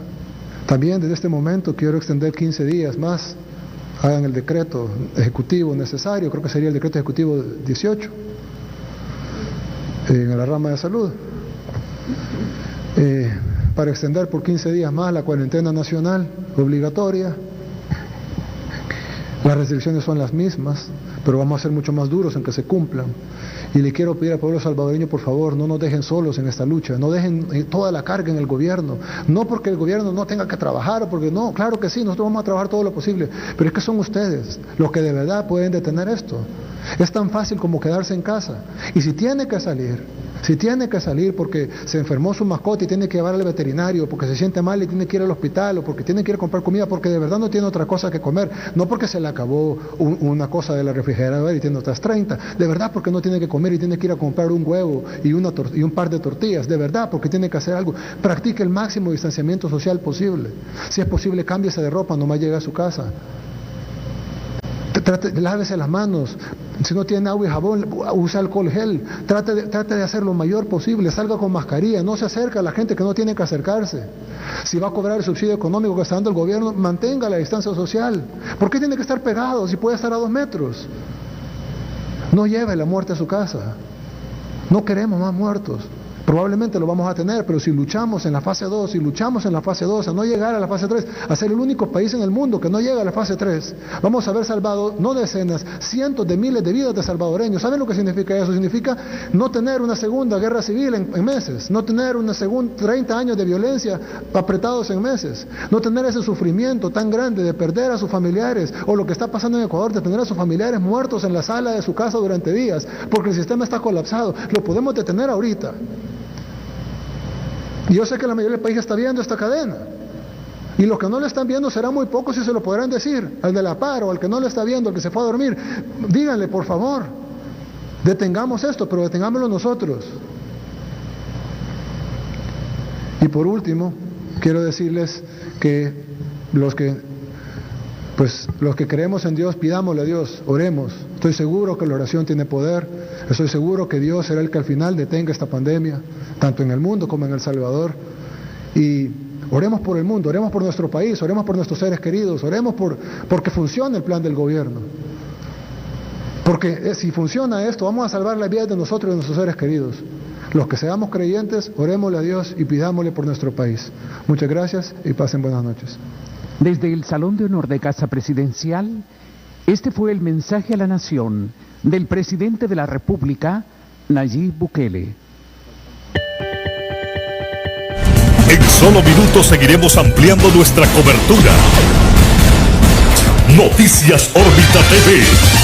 También desde este momento quiero extender 15 días más. Hagan el decreto ejecutivo necesario, creo que sería el decreto ejecutivo 18 en la rama de salud, para extender por 15 días más la cuarentena nacional obligatoria. Las restricciones son las mismas, pero vamos a ser mucho más duros en que se cumplan. Y le quiero pedir al pueblo salvadoreño, por favor, no nos dejen solos en esta lucha, no dejen toda la carga en el gobierno, no porque el gobierno no tenga que trabajar, porque no, claro que sí, nosotros vamos a trabajar todo lo posible, pero es que son ustedes los que de verdad pueden detener esto. Es tan fácil como quedarse en casa, y si tiene que salir porque se enfermó su mascota y tiene que llevar al veterinario, porque se siente mal y tiene que ir al hospital, o porque tiene que ir a comprar comida, porque de verdad no tiene otra cosa que comer, no porque se le acabó una cosa de la refrigeradora y tiene otras 30, de verdad porque no tiene que comer y tiene que ir a comprar un huevo y un par de tortillas, de verdad porque tiene que hacer algo, practique el máximo distanciamiento social posible. Si es posible, cámbiese de ropa, nomás llegue a su casa. Lávese las manos, si no tiene agua y jabón, use alcohol gel, trate de hacer lo mayor posible, salga con mascarilla, no se acerque a la gente que no tiene que acercarse. Si va a cobrar el subsidio económico que está dando el gobierno, mantenga la distancia social. ¿Por qué tiene que estar pegado si puede estar a 2 metros? No lleve la muerte a su casa. No queremos más muertos. Probablemente lo vamos a tener, pero si luchamos en la fase 2, a no llegar a la fase 3, a ser el único país en el mundo que no llega a la fase 3, vamos a haber salvado no decenas, cientos de miles de vidas de salvadoreños. ¿Saben lo que significa eso? Significa no tener una segunda guerra civil en meses, no tener una segunda 30 años de violencia apretados en meses, no tener ese sufrimiento tan grande de perder a sus familiares, o lo que está pasando en Ecuador, de tener a sus familiares muertos en la sala de su casa durante días, porque el sistema está colapsado. Lo podemos detener ahorita. Y yo sé que la mayoría del país está viendo esta cadena, y los que no lo están viendo serán muy pocos y se lo podrán decir al de la par, o al que no lo está viendo, al que se fue a dormir. Díganle, por favor, detengamos esto, pero detengámoslo nosotros. Y por último, quiero decirles que los que pues los que creemos en Dios, pidámosle a Dios, oremos. Estoy seguro que la oración tiene poder, estoy seguro que Dios será el que al final detenga esta pandemia, tanto en el mundo como en El Salvador. Y oremos por el mundo, oremos por nuestro país, oremos por nuestros seres queridos, oremos porque funcione el plan del gobierno. Porque si funciona esto, vamos a salvar las vidas de nosotros y de nuestros seres queridos. Los que seamos creyentes, orémosle a Dios y pidámosle por nuestro país. Muchas gracias y pasen buenas noches. Desde el Salón de Honor de Casa Presidencial, este fue el mensaje a la nación del presidente de la República, Nayib Bukele. En solo minutos seguiremos ampliando nuestra cobertura. Noticias Órbita TV.